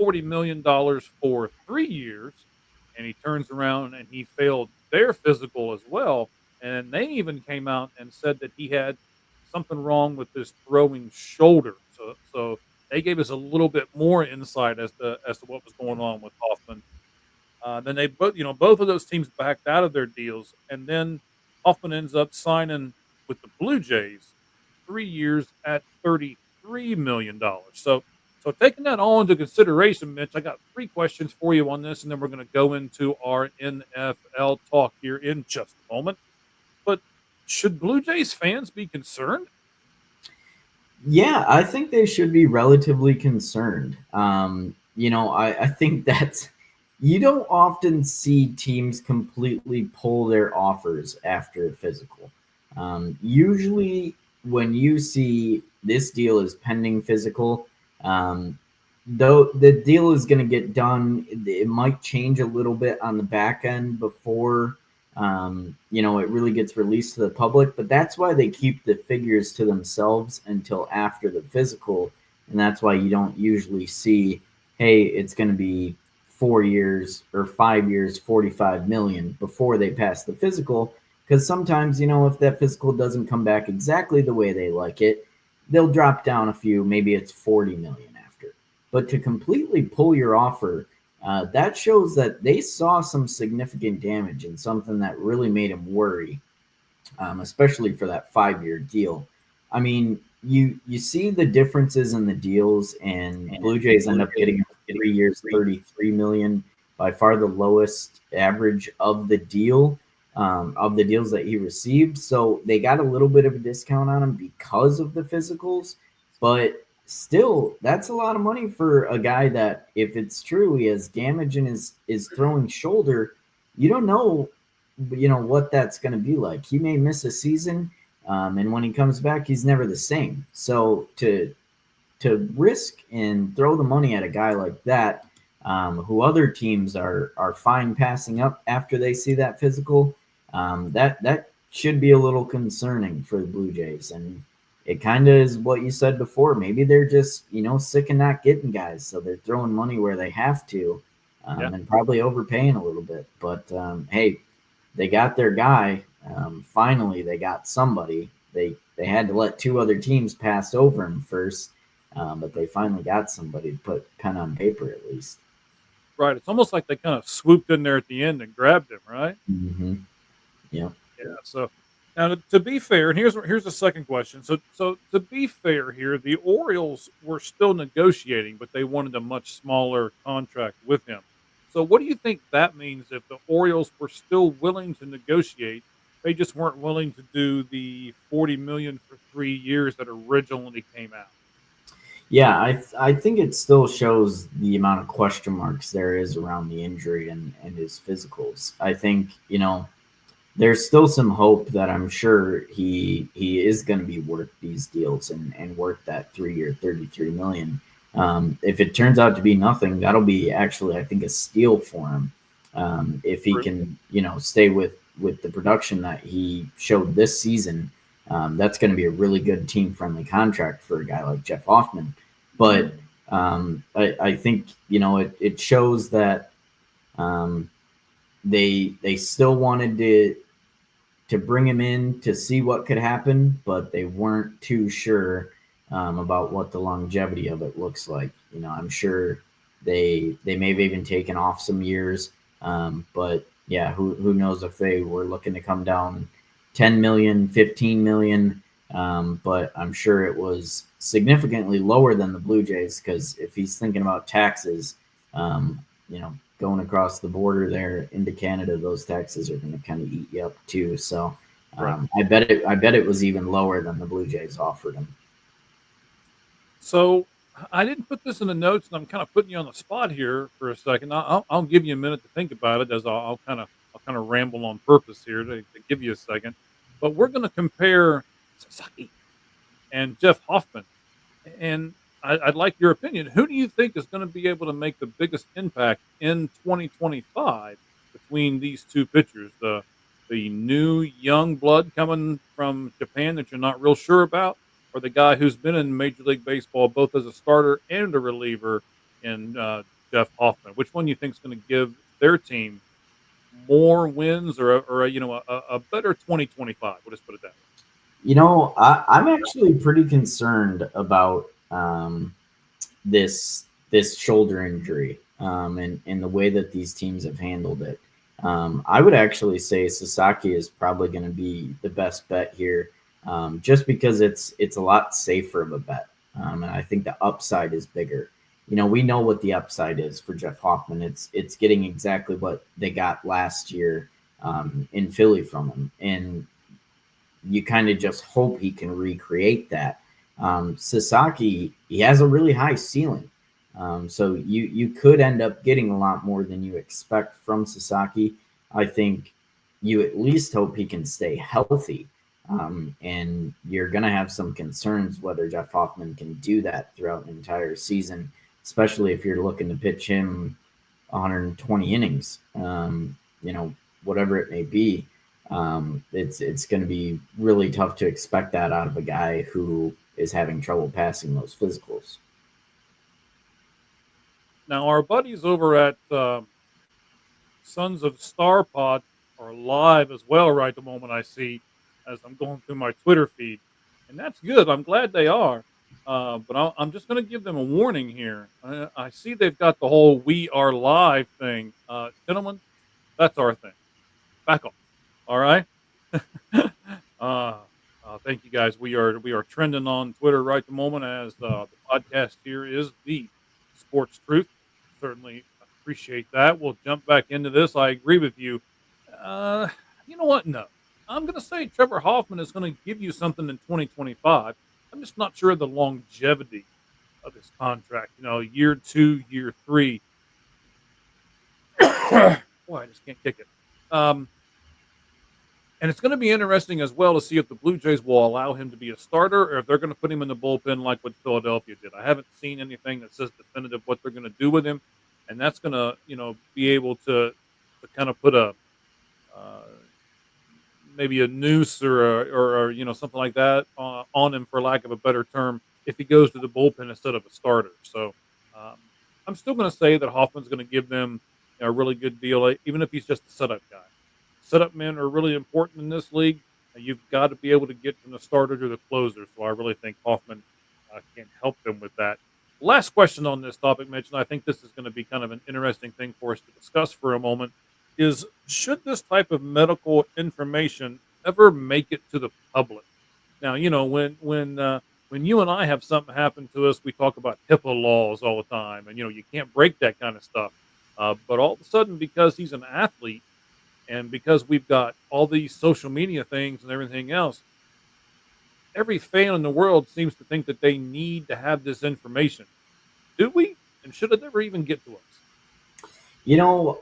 $40 million for 3 years, and he turns around and he failed their physical as well. And they even came out and said that he had something wrong with his throwing shoulder. So they gave us a little bit more insight as to what was going on with Hoffman. Then they both of those teams backed out of their deals, and then Hoffman ends up signing with the Blue Jays, 3 years at $33 million. So taking that all into consideration, Mitch, I got 3 questions for you on this, and then we're going to go into our NFL talk here in just a moment. But should Blue Jays fans be concerned? Yeah, I think they should be relatively concerned. I think that's you don't often see teams completely pull their offers after a physical. Usually, when you see this deal is pending physical, though the deal is going to get done, it might change a little bit on the back end before it really gets released to the public. But that's why they keep the figures to themselves until after the physical, and that's why you don't usually see hey, it's going to be 4 years or 5 years, 45 million before they pass the physical. Because sometimes, if that physical doesn't come back exactly the way they like it, they'll drop down a few. Maybe it's 40 million after. But to completely pull your offer, that shows that they saw some significant damage and something that really made them worry, especially for that 5-year deal. I mean, you see the differences in the deals, and Blue Jays end up getting 3 years, 33 million, by far the lowest average of the deal, of the deals that he received. So they got a little bit of a discount on him because of the physicals, but still, that's a lot of money for a guy that, if it's true, he has damage in his throwing shoulder. You don't know what that's going to be like. He may miss a season, and when he comes back, he's never the same. So to risk and throw the money at a guy like that, who other teams are fine passing up after they see that physical, that should be a little concerning for the Blue Jays. And it kind of is what you said before. Maybe they're just sick of not getting guys, so they're throwing money where they have to, and probably overpaying a little bit. But hey, they got their guy. Finally, they got somebody. They had to let 2 other teams pass over him first, but they finally got somebody to put pen on paper at least. Right. It's almost like they kind of swooped in there at the end and grabbed him, right? Mm-hmm. Yeah. Yeah. So now, to be fair, and here's the second question. So to be fair here, the Orioles were still negotiating, but they wanted a much smaller contract with him. So what do you think that means if the Orioles were still willing to negotiate? They just weren't willing to do the 40 million for 3 years that originally came out. Yeah, I think it still shows the amount of question marks there is around the injury and his physicals. I think, there's still some hope that I'm sure he is going to be worth these deals and worth that 3-year, 33 million. If it turns out to be nothing, that'll be actually, I think, a steal for him. If he can, stay with the production that he showed this season, that's going to be a really good team-friendly contract for a guy like Jeff Hoffman. But I think, it shows that they still wanted to bring him in to see what could happen, but they weren't too sure about what the longevity of it looks like. I'm sure they may have even taken off some years, but yeah, who knows if they were looking to come down 10 million, 15 million, but I'm sure it was significantly lower than the Blue Jays, because if he's thinking about taxes, going across the border there into Canada, those taxes are going to kind of eat you up too. So I bet it was even lower than the Blue Jays offered him. So I didn't put this in the notes, and I'm kind of putting you on the spot here for a second. I'll give you a minute to think about it, as I'll kind of ramble on purpose here to give you a second. But we're going to compare Sasaki and Jeff Hoffman, and I'd like your opinion. Who do you think is going to be able to make the biggest impact in 2025 between these two pitchers? The new young blood coming from Japan that you're not real sure about, or the guy who's been in Major League Baseball both as a starter and a reliever in Jeff Hoffman? Which one do you think is going to give their team more wins, or a better 2025? We'll just put it that way. I'm actually pretty concerned about this shoulder injury, and the way that these teams have handled it. I would actually say Sasaki is probably going to be the best bet here, just because it's a lot safer of a bet, and I think the upside is bigger. We know what the upside is for Jeff Hoffman. It's getting exactly what they got last year in Philly from him, and you kind of just hope he can recreate that. Sasaki, he has a really high ceiling. So you could end up getting a lot more than you expect from Sasaki. I think you at least hope he can stay healthy. And you're going to have some concerns whether Jeff Hoffman can do that throughout an entire season, especially if you're looking to pitch him 120 innings, whatever it may be. It's going to be really tough to expect that out of a guy who is having trouble passing those physicals. Now, our buddies over at Sons of Star Pod are live as well right the moment I see as I'm going through my Twitter feed, and that's good. I'm glad they are. But I'm just going to give them a warning here. I see they've got the whole "We Are Live" thing. Gentlemen, that's our thing. Back off. All right. uh, thank you guys. We are trending on Twitter right the moment as the podcast here is the Sports Truth. Certainly appreciate that. We'll jump back into this. I agree with you. Uh, you know what? No, I'm going to say Trevor Hoffman is going to give you something in 2025. I'm just not sure of the longevity of his contract. Year two, year three. Boy, I just can't kick it. And it's going to be interesting as well to see if the Blue Jays will allow him to be a starter or if they're going to put him in the bullpen like what Philadelphia did. I haven't seen anything that says definitive what they're going to do with him, and that's going to be able to kind of put a uh, maybe a noose or something like that on him, for lack of a better term, if he goes to the bullpen instead of a starter. So um, I'm still going to say that Hoffman's going to give them a really good deal, even if he's just a setup guy. Setup men are really important in this league. You've got to be able to get from the starter to the closer. So I really think Hoffman can help them with that. Last question on this topic, Mitch, and I think this is going to be kind of an interesting thing for us to discuss for a moment, is should this type of medical information ever make it to the public? Now, when you and I have something happen to us, we talk about HIPAA laws all the time, and you can't break that kind of stuff. But all of a sudden, because he's an athlete, and because we've got all these social media things and everything else, every fan in the world seems to think that they need to have this information. Do we? And should it ever even get to us?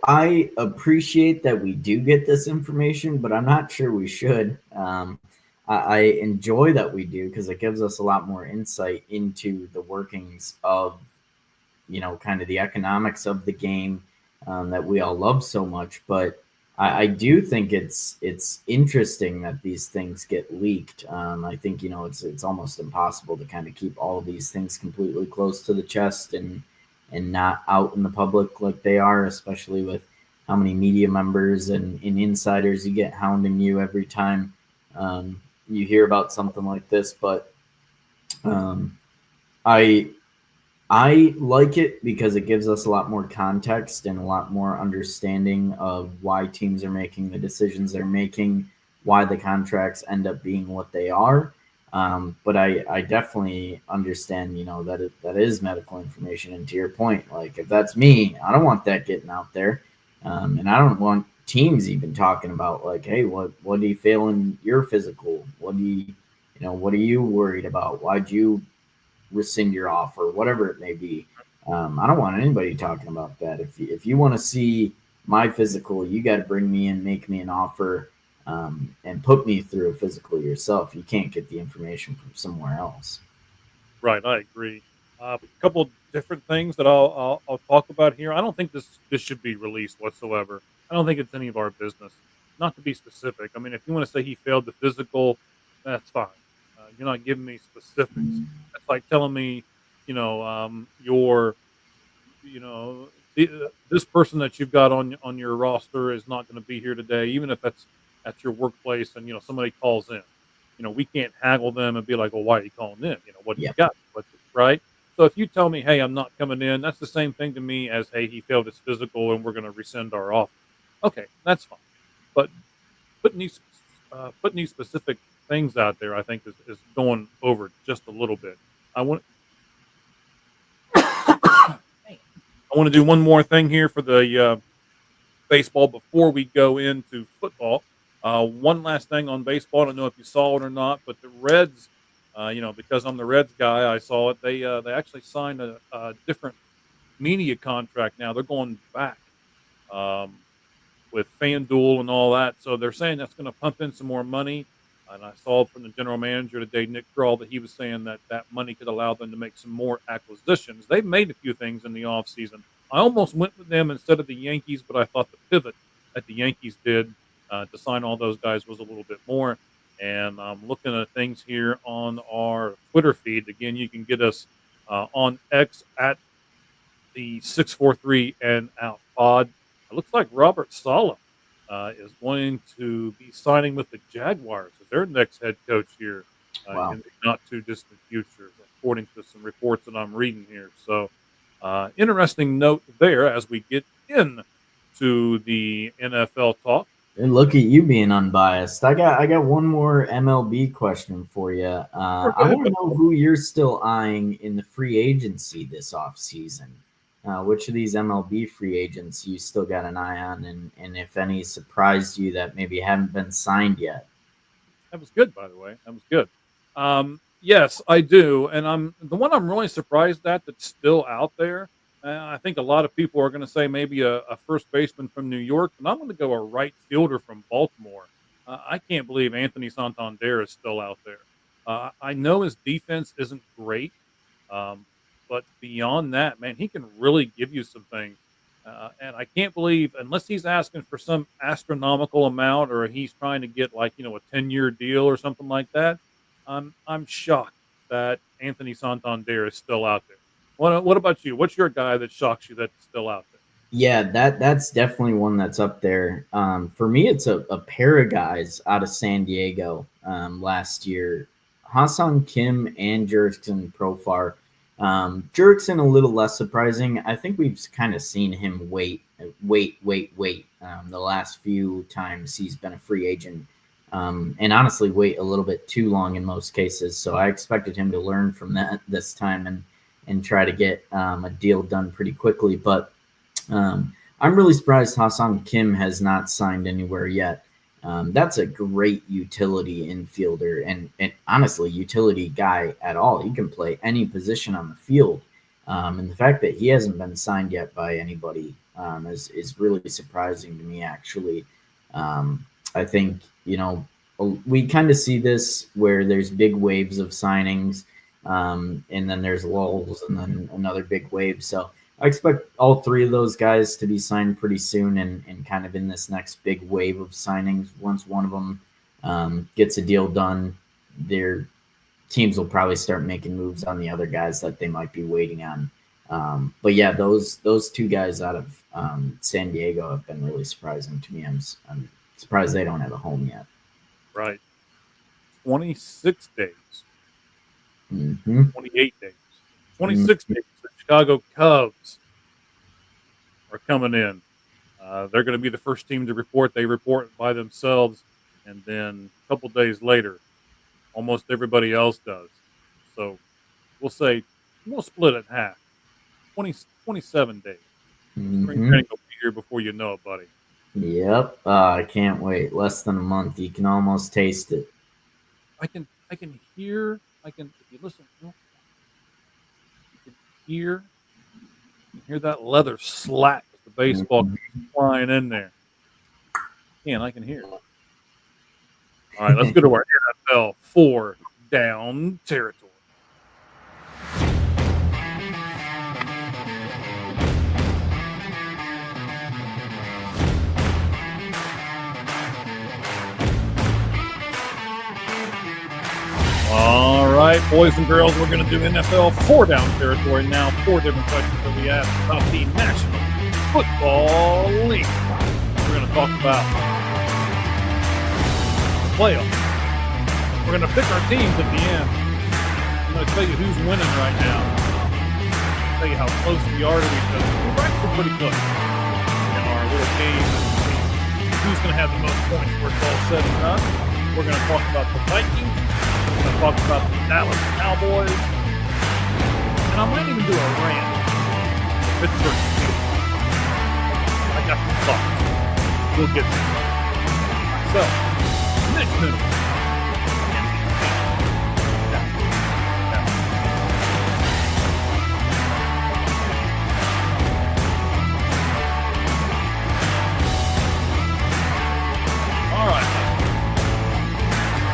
I appreciate that we do get this information, but I'm not sure we should. I enjoy that we do because it gives us a lot more insight into the workings of, kind of the economics of the game that we all love so much. But I do think it's interesting that these things get leaked. I think it's almost impossible to kind of keep all of these things completely close to the chest and not out in the public like they are, especially with how many media members and insiders you get hounding you every time you hear about something like this. But um, I I like it because it gives us a lot more context and a lot more understanding of why teams are making the decisions they're making, why the contracts end up being what they are. But I definitely understand, that is medical information. And to your point, like if that's me, I don't want that getting out there. And I don't want teams even talking about like, hey, what do you feel in your physical? What are you worried about? Why'd you rescind your offer, whatever it may be? I don't want anybody talking about that. If you want to see my physical, you got to bring me in, make me an offer, and put me through a physical yourself. You can't get the information from somewhere else. Right, I agree. A couple different things that I'll talk about here. I don't think this should be released whatsoever. I don't think it's any of our business. Not to be specific. I mean, if you want to say he failed the physical, that's fine. You're not giving me specifics. That's like telling me, your, this person that you've got on your roster is not going to be here today, even if that's at your workplace, and somebody calls in. We can't haggle them and be like, well, why are you calling in? What do you Yep. got? Right? So if you tell me, hey, I'm not coming in, that's the same thing to me as, hey, he failed his physical and we're going to rescind our offer. Okay, that's fine. But putting these specific things out there, I think is going over just a little bit. I want I want to do one more thing here for the baseball before we go into football. One last thing on baseball. I don't know if you saw it or not, but the Reds, because I'm the Reds guy, I saw it. They actually signed a different media contract now. They're going back um, with FanDuel and all that. So they're saying that's going to pump in some more money. And I saw from the general manager today, Nick Kroll, that he was saying that money could allow them to make some more acquisitions. They've made a few things in the offseason. I almost went with them instead of the Yankees, but I thought the pivot that the Yankees did to sign all those guys was a little bit more. And I'm looking at things here on our Twitter feed. Again, you can get us on X at the 643 and out pod. It looks like Robert Saleh is going to be signing with the Jaguars as their next head coach here Wow. in the not too distant future, according to some reports that I'm reading here. So, interesting note there as we get into the NFL talk. And look at you being unbiased. I got one more MLB question for you. Sure, go I ahead, want to buddy. know who you're still eyeing in the free agency this offseason. Which of these MLB free agents you still got an eye on, and if any surprised you that maybe haven't been signed yet? That was good, by the way. That was good. Yes, I do, and I'm the one I'm really surprised at that's still out there. I think a lot of people are going to say maybe a first baseman from New York, and I'm going to go a right fielder from Baltimore. I can't believe Anthony Santander is still out there. I know his defense isn't great, um, but beyond that, man, he can really give you some things. And I can't believe, unless he's asking for some astronomical amount or he's trying to get like, a 10-year deal or something like that, I'm shocked that Anthony Santander is still out there. What about you? What's your guy that shocks you that's still out there? Yeah, that's definitely one that's up there. For me, it's a pair of guys out of San Diego last year, Hassan Kim and Jurickson Profar. Jurickson a little less surprising. I think we've kind of seen him wait. The last few times he's been a free agent, and honestly, wait a little bit too long in most cases. So I expected him to learn from that this time and try to get a deal done pretty quickly, but. I'm really surprised Hassan Kim has not signed anywhere yet. That's a great utility infielder and honestly, utility guy at all. He can play any position on the field. And the fact that he hasn't been signed yet by anybody is really surprising to me, actually. I think, we kind of see this where there's big waves of signings, and then there's lulls and then another big wave. So I expect all three of those guys to be signed pretty soon and kind of in this next big wave of signings. Once one of them gets a deal done, their teams will probably start making moves on the other guys that they might be waiting on. But yeah, those two guys out of San Diego have been really surprising to me. I'm surprised they don't have a home yet. Right. 26 days. Mm-hmm. 28 days. 26 days. The Chicago Cubs are coming in. They're going to be the first team to report. They report by themselves, and then a couple days later, almost everybody else does. So we'll split it in half. 27 days. Spring training will be here before you know it, buddy. Yep. I can't wait. Less than a month. You can almost taste it. I can hear. If you listen, you can hear that leather slack as the baseball comes flying in there. Man, I can hear it. All right, let's go to our NFL 4 down territory. All right, boys and girls, we're going to do NFL 4 down territory now. 4 different questions that we ask about the National Football League. We're going to talk about the playoffs. We're going to pick our teams at the end. I'm going to tell you who's winning right now. I'll tell you how close we are to each other. We're actually pretty close in our little game. Who's going to have the most points where it's all said and done. We're going to talk about the Vikings. We're going to talk about the Dallas Cowboys. And I might even do a rant. Pittsburgh Steelers. I got some thoughts. We'll get there. So, Nick Moon. All right.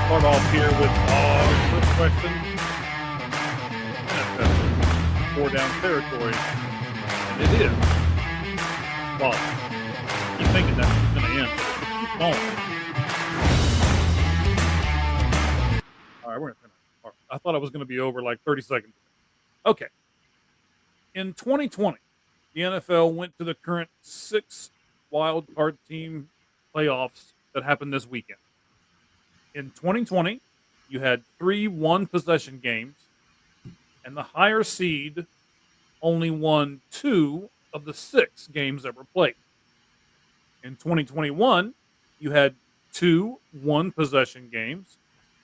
Start off here with our first question. NFL 4 down territory. And it is. Well, I keep thinking that's going to end. Keep going. All right, we're going to finish. I thought I was going to be over like 30 seconds. Okay. In 2020, the NFL went to the current 6 wild card team playoffs that happened this weekend. In 2020, you had 3 one-possession games, and the higher seed only won 2 of the 6 games that were played. In 2021, you had 2 one-possession games,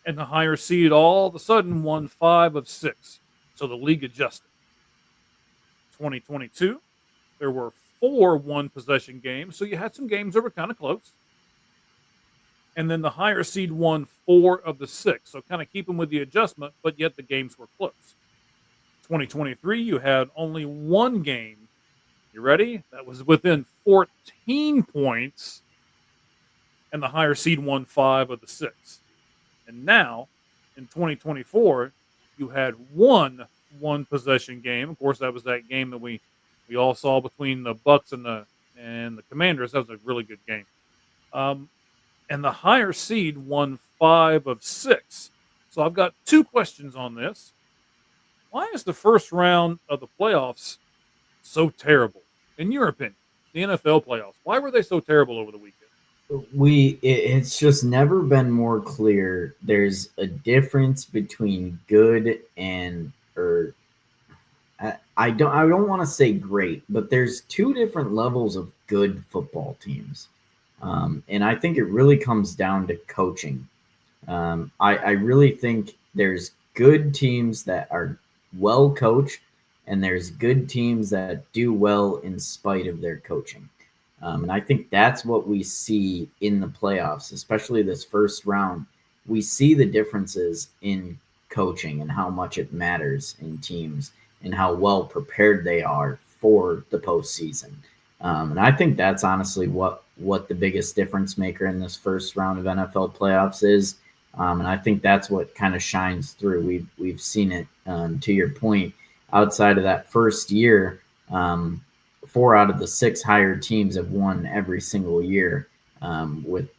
and the higher seed all of a sudden won 5 of 6. So the league adjusted. 2022, there were 4 one-possession games, so you had some games that were kind of close. And then the higher seed won 4 of the 6, so kind of keeping with the adjustment, but yet the games were close. 2023, you had only 1 game. You ready? That was within 14 points, and the higher seed won 5 of the 6. And now, in 2024, you had one possession game. Of course, that was that game that we all saw between the Bucks and the Commanders. That was a really good game. And the higher seed won 5 of 6. So I've got 2 questions on this. Why is the first round of the playoffs so terrible, in your opinion? The NFL playoffs. Why were they so terrible over the weekend? It's just never been more clear. There's a difference between good and I don't want to say great, but there's 2 different levels of good football teams. And I think it really comes down to coaching. I really think there's good teams that are well coached, and there's good teams that do well in spite of their coaching. And I think that's what we see in the playoffs, especially this first round. We see the differences in coaching and how much it matters in teams and how well prepared they are for the postseason. And I think that's honestly what the biggest difference maker in this first round of NFL playoffs is. And I think that's what kind of shines through. We've seen it, to your point, outside of that first year. 4 out of the 6 higher teams have won every single year, with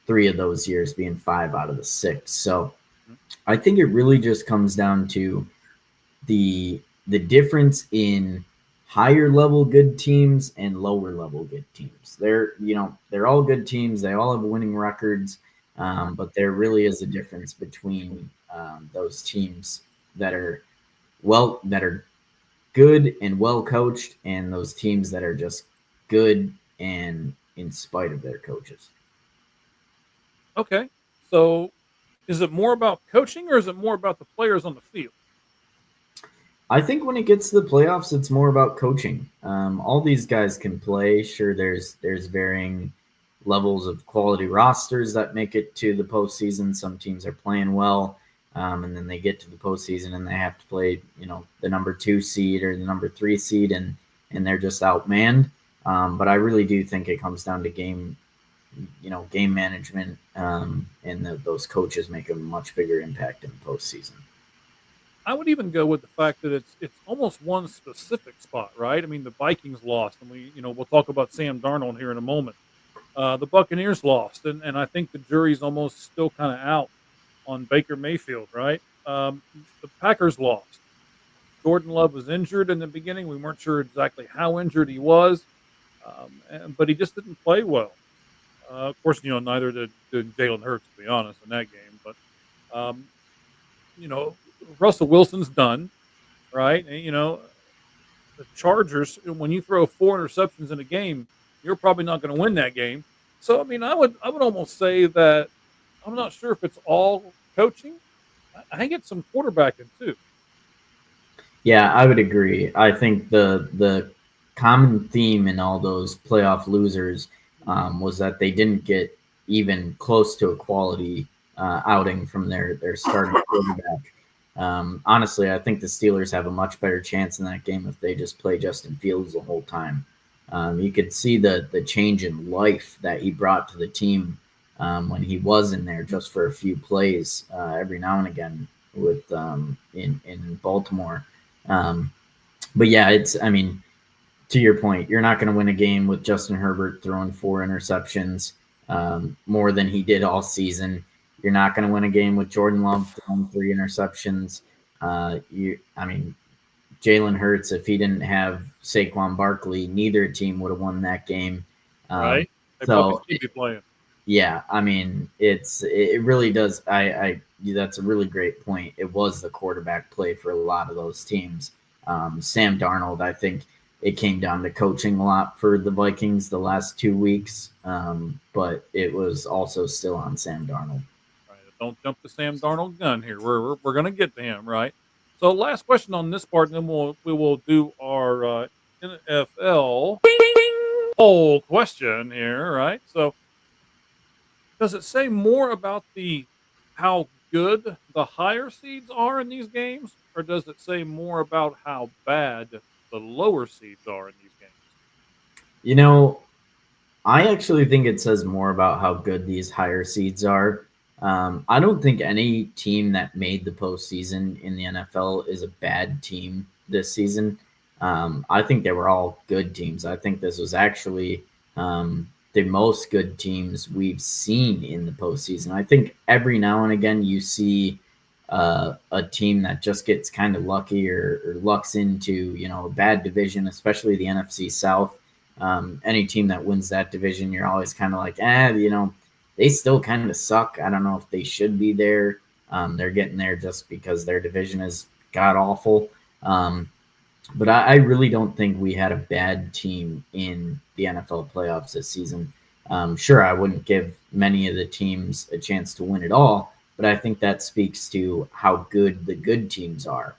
3 of those years being 5 out of the 6. So I think it really just comes down to the difference in higher level good teams and lower level good teams. They're all good teams. They all have winning records, but there really is a difference between those teams that are good and well coached, and those teams that are just good and in spite of their coaches. Okay, so is it more about coaching or is it more about the players on the field? I think when it gets to the playoffs, it's more about coaching. All these guys can play. Sure, there's varying levels of quality rosters that make it to the postseason. Some teams are playing well, and then they get to the postseason and they have to play, the number 2 seed or the number 3 seed, and they're just outmanned. But I really do think it comes down to game management, and those coaches make a much bigger impact in the postseason. I would even go with the fact that it's almost one specific spot, right? I mean, the Vikings lost, and we'll talk about Sam Darnold here in a moment. The Buccaneers lost, and I think the jury's almost still kind of out on Baker Mayfield, right? The Packers lost. Jordan Love was injured in the beginning. We weren't sure exactly how injured he was, but he just didn't play well. Of course, neither did Jalen Hurts, to be honest, in that game. But, Russell Wilson's done, right? And, the Chargers, when you throw 4 interceptions in a game, you're probably not going to win that game. So, I mean, I would almost say that I'm not sure if it's all coaching. I think it's some quarterbacking too. Yeah, I would agree. I think the common theme in all those playoff losers was that they didn't get even close to a quality outing from their starting quarterback. Honestly, I think the Steelers have a much better chance in that game if they just play Justin Fields the whole time. You could see the change in life that he brought to the team when he was in there just for a few plays every now and again with in Baltimore. But yeah, to your point, you're not going to win a game with Justin Herbert throwing 4 interceptions, more than he did all season. You're not going to win a game with Jordan Love throwing 3 interceptions. Jalen Hurts, if he didn't have Saquon Barkley, neither team would have won that game. Right? They probably So should be playing. yeah, I mean, it really does. That's a really great point. It was the quarterback play for a lot of those teams. Sam Darnold, I think it came down to coaching a lot for the Vikings the last 2 weeks, but it was also still on Sam Darnold. Right. Don't jump the Sam Darnold gun here. We're going to get to him, right? So last question on this part, and then we will do our NFL poll question here, right? So does it say more about the how good the higher seeds are in these games, or does it say more about how bad the lower seeds are in these games? You know, I actually think it says more about how good these higher seeds are. I don't think any team that made the postseason in the NFL is a bad team this season. I think they were all good teams. I think this was actually the most good teams we've seen in the postseason. I think every now and again you see a team that just gets kind of lucky or lucks into a bad division, especially the NFC South. Any team that wins that division, you're always kind of like, they still kind of suck. I don't know if they should be there. They're getting there just because their division is god awful. But I really don't think we had a bad team in the NFL playoffs this season. Sure, I wouldn't give many of the teams a chance to win it all, but I think that speaks to how good the good teams are.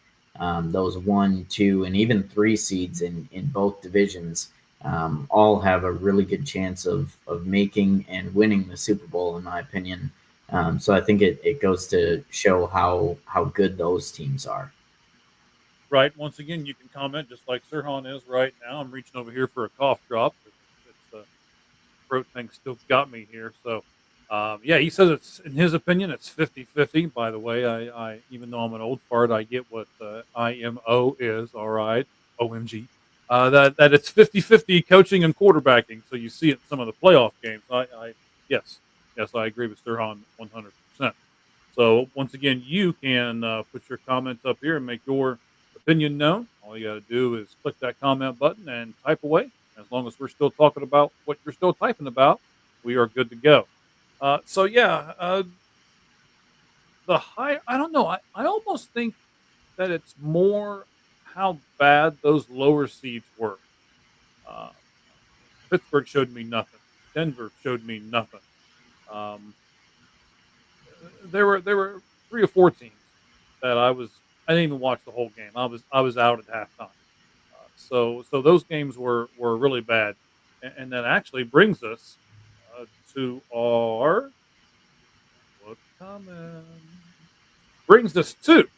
Those 1, 2, and even 3 seeds in both divisions all have a really good chance of making and winning the Super Bowl, in my opinion. So I think it goes to show how good those teams are. Right. Once again, you can comment just like Sirhan is right now. I'm reaching over here for a cough drop. It's throat thing still got me here. So, yeah, he says it's, in his opinion, it's 50-50. By the way, I even though I'm an old fart, I get what IMO is. All right. OMG. That it's 50-50 coaching and quarterbacking. So you see it in some of the playoff games. Yes, I agree with Sirhan 100%. So once again, you can put your comments up here and make your opinion known. All you got to do is click that comment button and type away. As long as we're still talking about what you're still typing about, we are good to go. So yeah, the high. I don't know. I almost think that it's more how bad those lower seeds were. Uh, Pittsburgh showed me nothing. Denver showed me nothing. Um, there were 3 or 4 teams that I didn't even watch the whole game. I was out at halftime. So those games were really bad, and that actually brings us to our what comment brings us to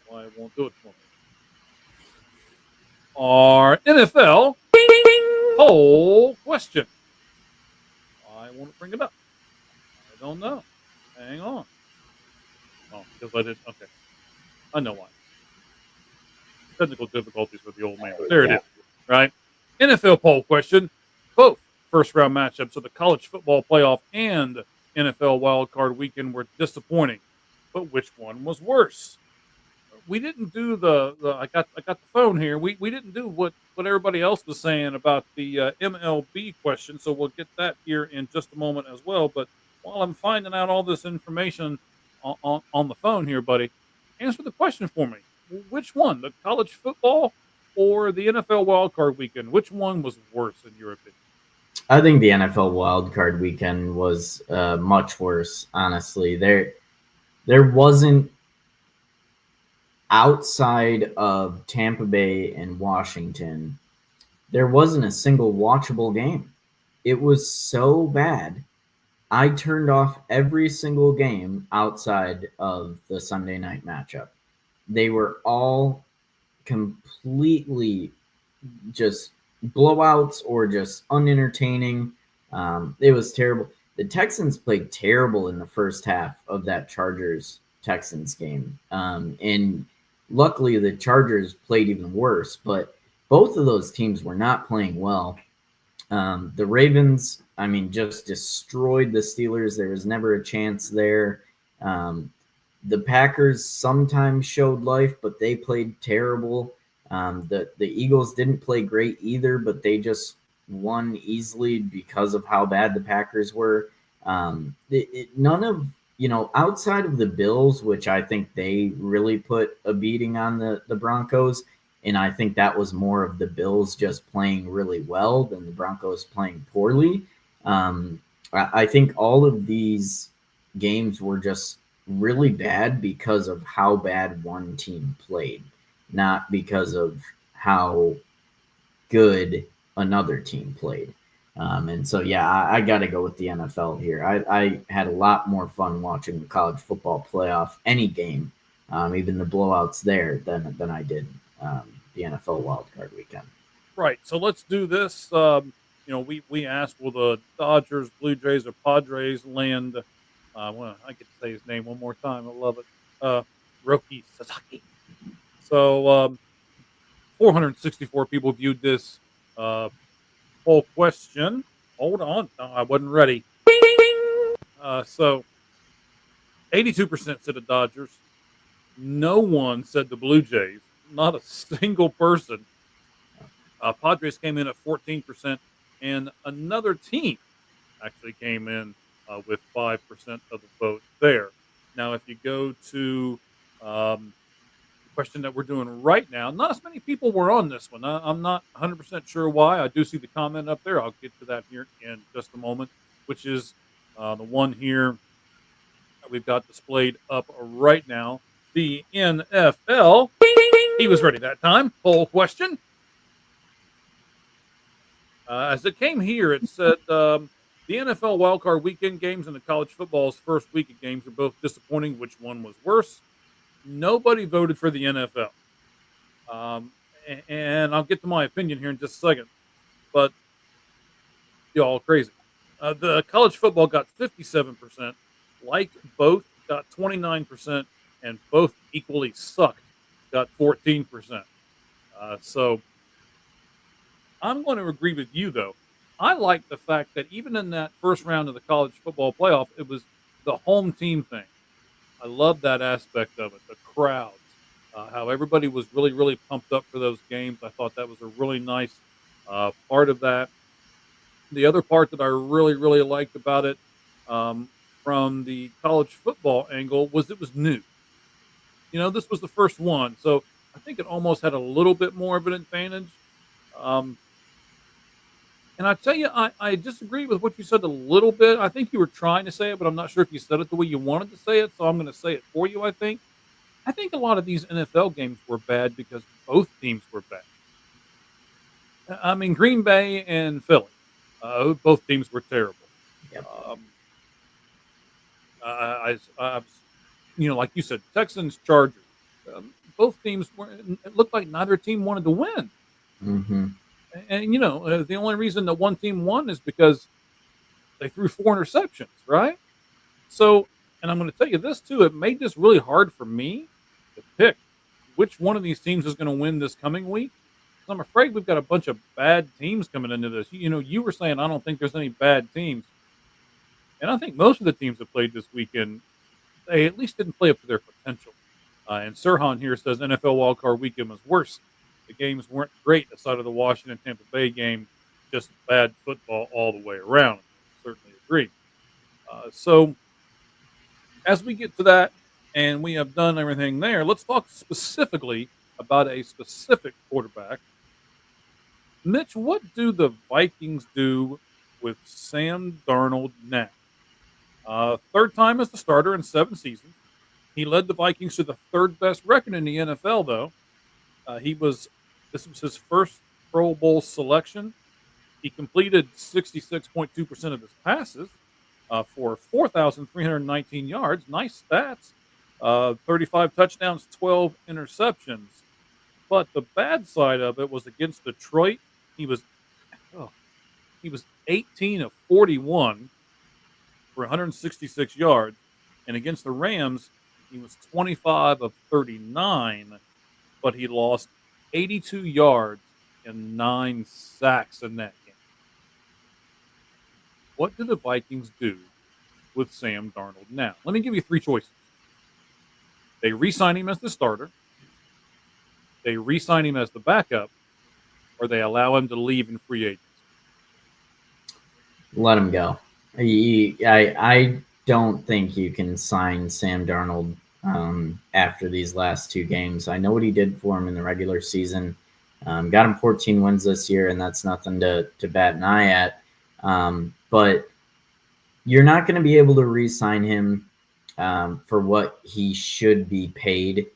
why it won't do it for me. Our NFL poll question. Why won't it bring it up? I don't know. Hang on. Oh, because I did. Okay, I know why. Technical difficulties with the old man. But there it is. Right. NFL poll question. Both first round matchups of the college football playoff and NFL wildcard weekend were disappointing. But which one was worse? We didn't do the I got the phone here. We didn't do what everybody else was saying about the MLB question. So we'll get that here in just a moment as well. But while I'm finding out all this information on the phone here, buddy, answer the question for me. Which one, the college football or the NFL wildcard weekend? Which one was worse in your opinion? I think the NFL wildcard weekend was much worse. Honestly, there wasn't, outside of Tampa Bay and Washington, there wasn't a single watchable game. It was so bad. I turned off every single game outside of the Sunday night matchup. They were all completely just blowouts or just unentertaining. It was terrible. The Texans played terrible in the first half of that Chargers-Texans game. And luckily, the Chargers played even worse, but both of those teams were not playing well. The Ravens, just destroyed the Steelers. There was never a chance there. the Packers sometimes showed life, but they played terrible. The Eagles didn't play great either, but they just won easily because of how bad the Packers were. None of outside of the Bills, which I think they really put a beating on the Broncos, and I think that was more of the Bills just playing really well than the Broncos playing poorly. I think all of these games were just really bad because of how bad one team played, not because of how good another team played. And so, yeah, I got to go with the NFL here. I had a lot more fun watching the college football playoff, any game, even the blowouts there, than I did the NFL wildcard weekend. Right. So let's do this. We asked, will the Dodgers, Blue Jays, or Padres land? Well, I get to say his name one more time. I love it. Roki Sasaki. So 464 people viewed this poll question. Hold on. No, I wasn't ready. So 82% said the Dodgers. No one said the Blue Jays. Not a single person. Padres came in at 14%, and another team actually came in with 5% of the vote there. Now, if you go to the question that we're doing right now, not as many people were on this one. I'm not 100% sure why. I do see the comment up there. I'll get to that here in just a moment, which is the one here that we've got displayed up right now. The NFL. He was ready that time. Poll question. As it came here, it said the NFL wildcard weekend games and the college football's first week of games are both disappointing. Which one was worse? Nobody voted for the NFL. And I'll get to my opinion here in just a second. But y'all crazy. The college football got 57%, like both got 29%, and both equally sucked, got 14%. So I'm going to agree with you, though. I like the fact that even in that first round of the college football playoff, it was the home team thing. I love that aspect of it, the crowds, how everybody was really, really pumped up for those games. I thought that was a really nice part of that. The other part that I really, really liked about it from the college football angle was it was new. This was the first one. So I think it almost had a little bit more of an advantage. Um, And I tell you, I disagree with what you said a little bit. I think you were trying to say it, but I'm not sure if you said it the way you wanted to say it. So I'm going to say it for you. I think a lot of these NFL games were bad because both teams were bad. I mean, Green Bay and Philly, both teams were terrible. Yep. Like you said, Texans, Chargers, both teams were. It looked like neither team wanted to win. Mm-hmm. And the only reason that one team won is because they threw 4 interceptions, right? So, and I'm going to tell you this too, it made this really hard for me to pick which one of these teams is going to win this coming week. So I'm afraid we've got a bunch of bad teams coming into this. You were saying I don't think there's any bad teams. And I think most of the teams that played this weekend, they at least didn't play up to their potential. And Sirhan here says NFL wildcard weekend was worse. The games weren't great aside of the Washington Tampa Bay game, just bad football all the way around. Certainly agree. So as we get to that and we have done everything there, let's talk specifically about a specific quarterback. Mitch, what do the Vikings do with Sam Darnold now? Third time as the starter in 7 seasons. He led the Vikings to the 3rd best record in the NFL, though. This was his first Pro Bowl selection. He completed 66.2% of his passes for 4,319 yards. Nice stats. 35 touchdowns, 12 interceptions. But the bad side of it was against Detroit. He was 18 of 41 for 166 yards. And against the Rams, he was 25 of 39, but he lost 82 yards and 9 sacks in that game. What do the Vikings do with Sam Darnold now? Let me give you 3 choices. They re-sign him as the starter, they re-sign him as the backup, or they allow him to leave in free agency. Let him go. I don't think you can sign Sam Darnold after these last two games. I know what he did for him in the regular season. Got him 14 wins this year, and that's nothing to bat an eye at. But you're not going to be able to re-sign him for what he should be paid.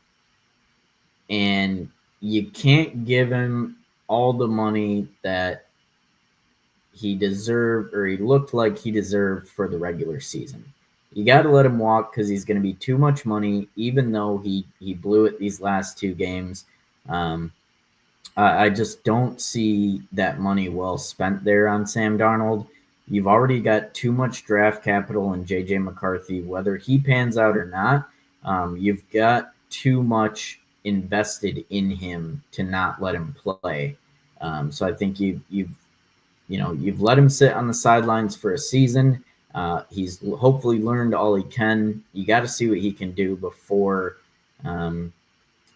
And you can't give him all the money that he deserved, or he looked like he deserved for the regular season. You got to let him walk because he's going to be too much money, even though he blew it these last two games. I just don't see that money well spent there on Sam Darnold. You've already got too much draft capital in J.J. McCarthy, whether he pans out or not. You've got too much invested in him to not let him play. So I think you've let him sit on the sidelines for a season. He's hopefully learned all he can. You got to see what he can do before,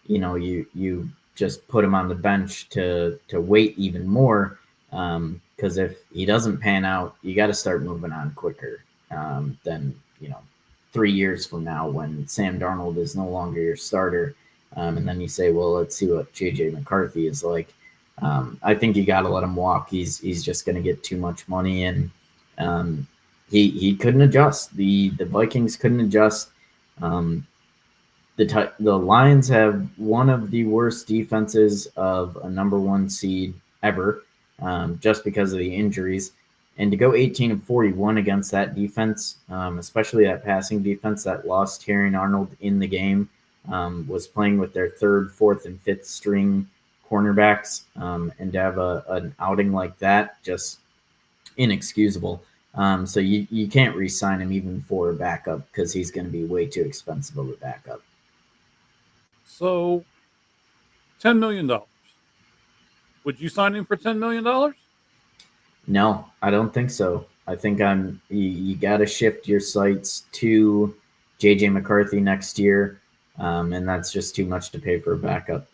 you just put him on the bench to wait even more. Because if he doesn't pan out, you got to start moving on quicker than 3 years from now when Sam Darnold is no longer your starter. And then you say, well, let's see what J.J. McCarthy is like. I think you got to let him walk. He's just going to get too much money, and he couldn't adjust. The Vikings couldn't adjust. The Lions have one of the worst defenses of a number one seed ever, just because of the injuries. And to go 18-41 against that defense, especially that passing defense that lost Terry Arnold in the game, was playing with their third, fourth, and fifth string cornerbacks, and to have an outing like that, just inexcusable. So you can't re-sign him even for a backup because he's going to be way too expensive of a backup. So, $10 million. Would you sign him for $10 million? No, I don't think so. I think you got to shift your sights to J.J. McCarthy next year, and that's just too much to pay for a backup.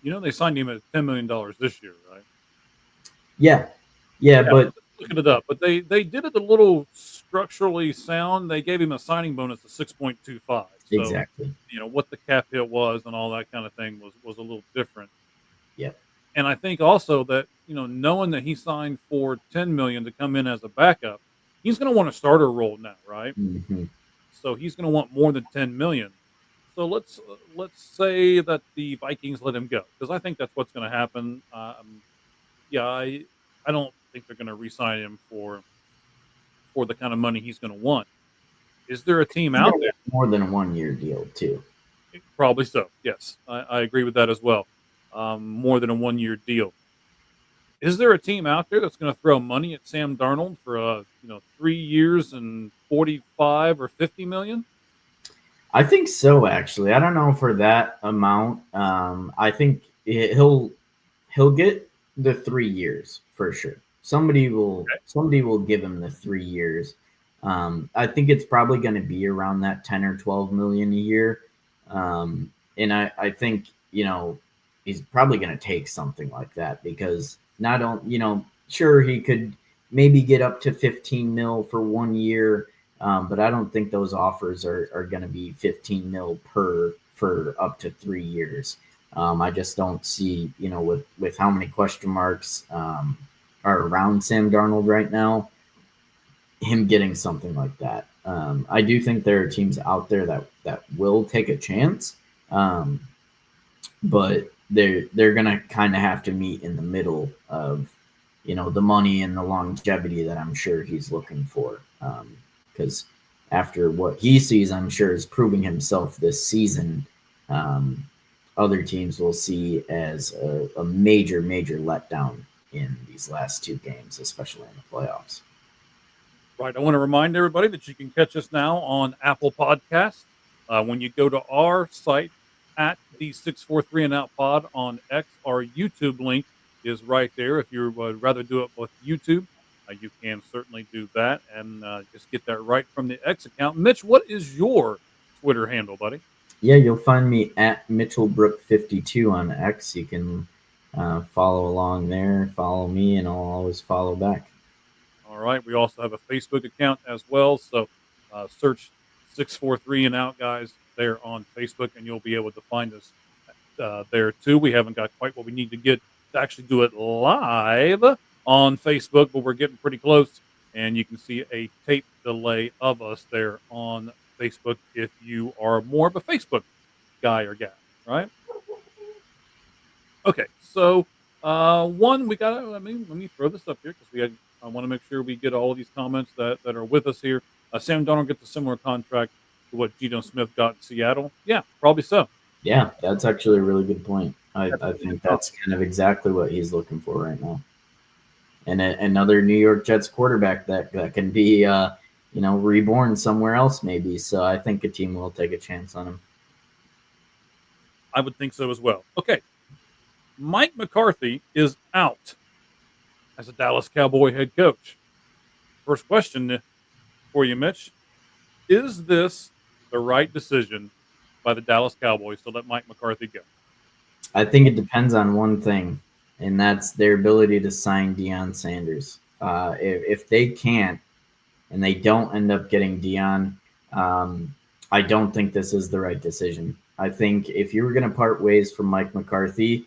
They signed him at $10 million this year, right? Yeah, but looking it up. But they did it a little structurally sound. They gave him a signing bonus of 6.25. So, exactly. What the cap hit was and all that kind of thing was a little different. Yep. And I think also that knowing that he signed for $10 million to come in as a backup, he's going to want a starter role now, right? Mm-hmm. So he's going to want more than $10 million. So let's say that the Vikings let him go, because I think that's what's going to happen. I don't think they're going to re-sign him for the kind of money he's going to want. Is there a team out there? More than a 1 year deal too. Probably so. Yes, I agree with that as well. More than a 1 year deal. Is there a team out there that's going to throw money at Sam Darnold for 3 years and 45 or 50 million? I think so, actually. I don't know for that amount. I think he'll get the 3 years for sure. Somebody will give him the 3 years. I think it's probably going to be around that 10 or 12 million a year. And I think, he's probably going to take something like that, because sure, he could maybe get up to 15 mil for 1 year. But I don't think those offers are going to be 15 mil for up to 3 years. I just don't see, with how many question marks are around Sam Darnold right now, him getting something like that. I do think there are teams out there that will take a chance, but they're going to kind of have to meet in the middle of, the money and the longevity that I'm sure he's looking for. Because after what he sees, I'm sure, is proving himself this season, other teams will see as a major, major letdown in these last two games, especially in the playoffs. Right. I want to remind everybody that you can catch us now on Apple Podcasts. When you go to our site at the 643 and Out Pod on X, our YouTube link is right there. If you would rather do it with YouTube, you can certainly do that and just get that right from the X account. Mitch, what is your Twitter handle, buddy? Yeah, you'll find me at MitchellBrook52 on X. You can follow along there, follow me, and I'll always follow back. All right. We also have a Facebook account as well. So search 643 and Out Guys there on Facebook, and you'll be able to find us there too. We haven't got quite what we need to get to actually do it live on Facebook, but we're getting pretty close. And you can see a tape delay of us there on Facebook if you are more of a Facebook guy or gal, right? Okay, so one we got. Let me throw this up here because I want to make sure we get all of these comments that are with us here. Sam Donald gets a similar contract to what Geno Smith got in Seattle. Yeah, probably so. Yeah, that's actually a really good point. I think that's kind of exactly what he's looking for right now. And another New York Jets quarterback that can be, reborn somewhere else maybe. So I think a team will take a chance on him. I would think so as well. Okay, Mike McCarthy is out as a Dallas Cowboy head coach. First question for you, Mitch: is this the right decision by the Dallas Cowboys to let Mike McCarthy go? I think it depends on one thing, and that's their ability to sign Deion Sanders. If they can't, and they don't end up getting Deion, I don't think this is the right decision. I think if you were going to part ways from Mike McCarthy,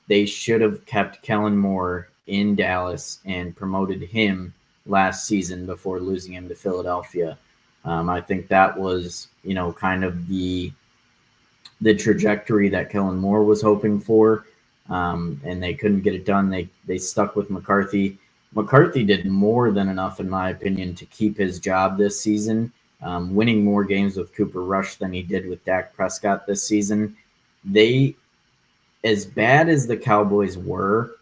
they should have kept Kellen Moore in Dallas and promoted him last season before losing him to Philadelphia. I think that was, kind of the trajectory that Kellen Moore was hoping for, and they couldn't get it done. They stuck with McCarthy. McCarthy did more than enough, in my opinion, to keep his job this season, winning more games with Cooper Rush than he did with Dak Prescott this season. They, as bad as the Cowboys were,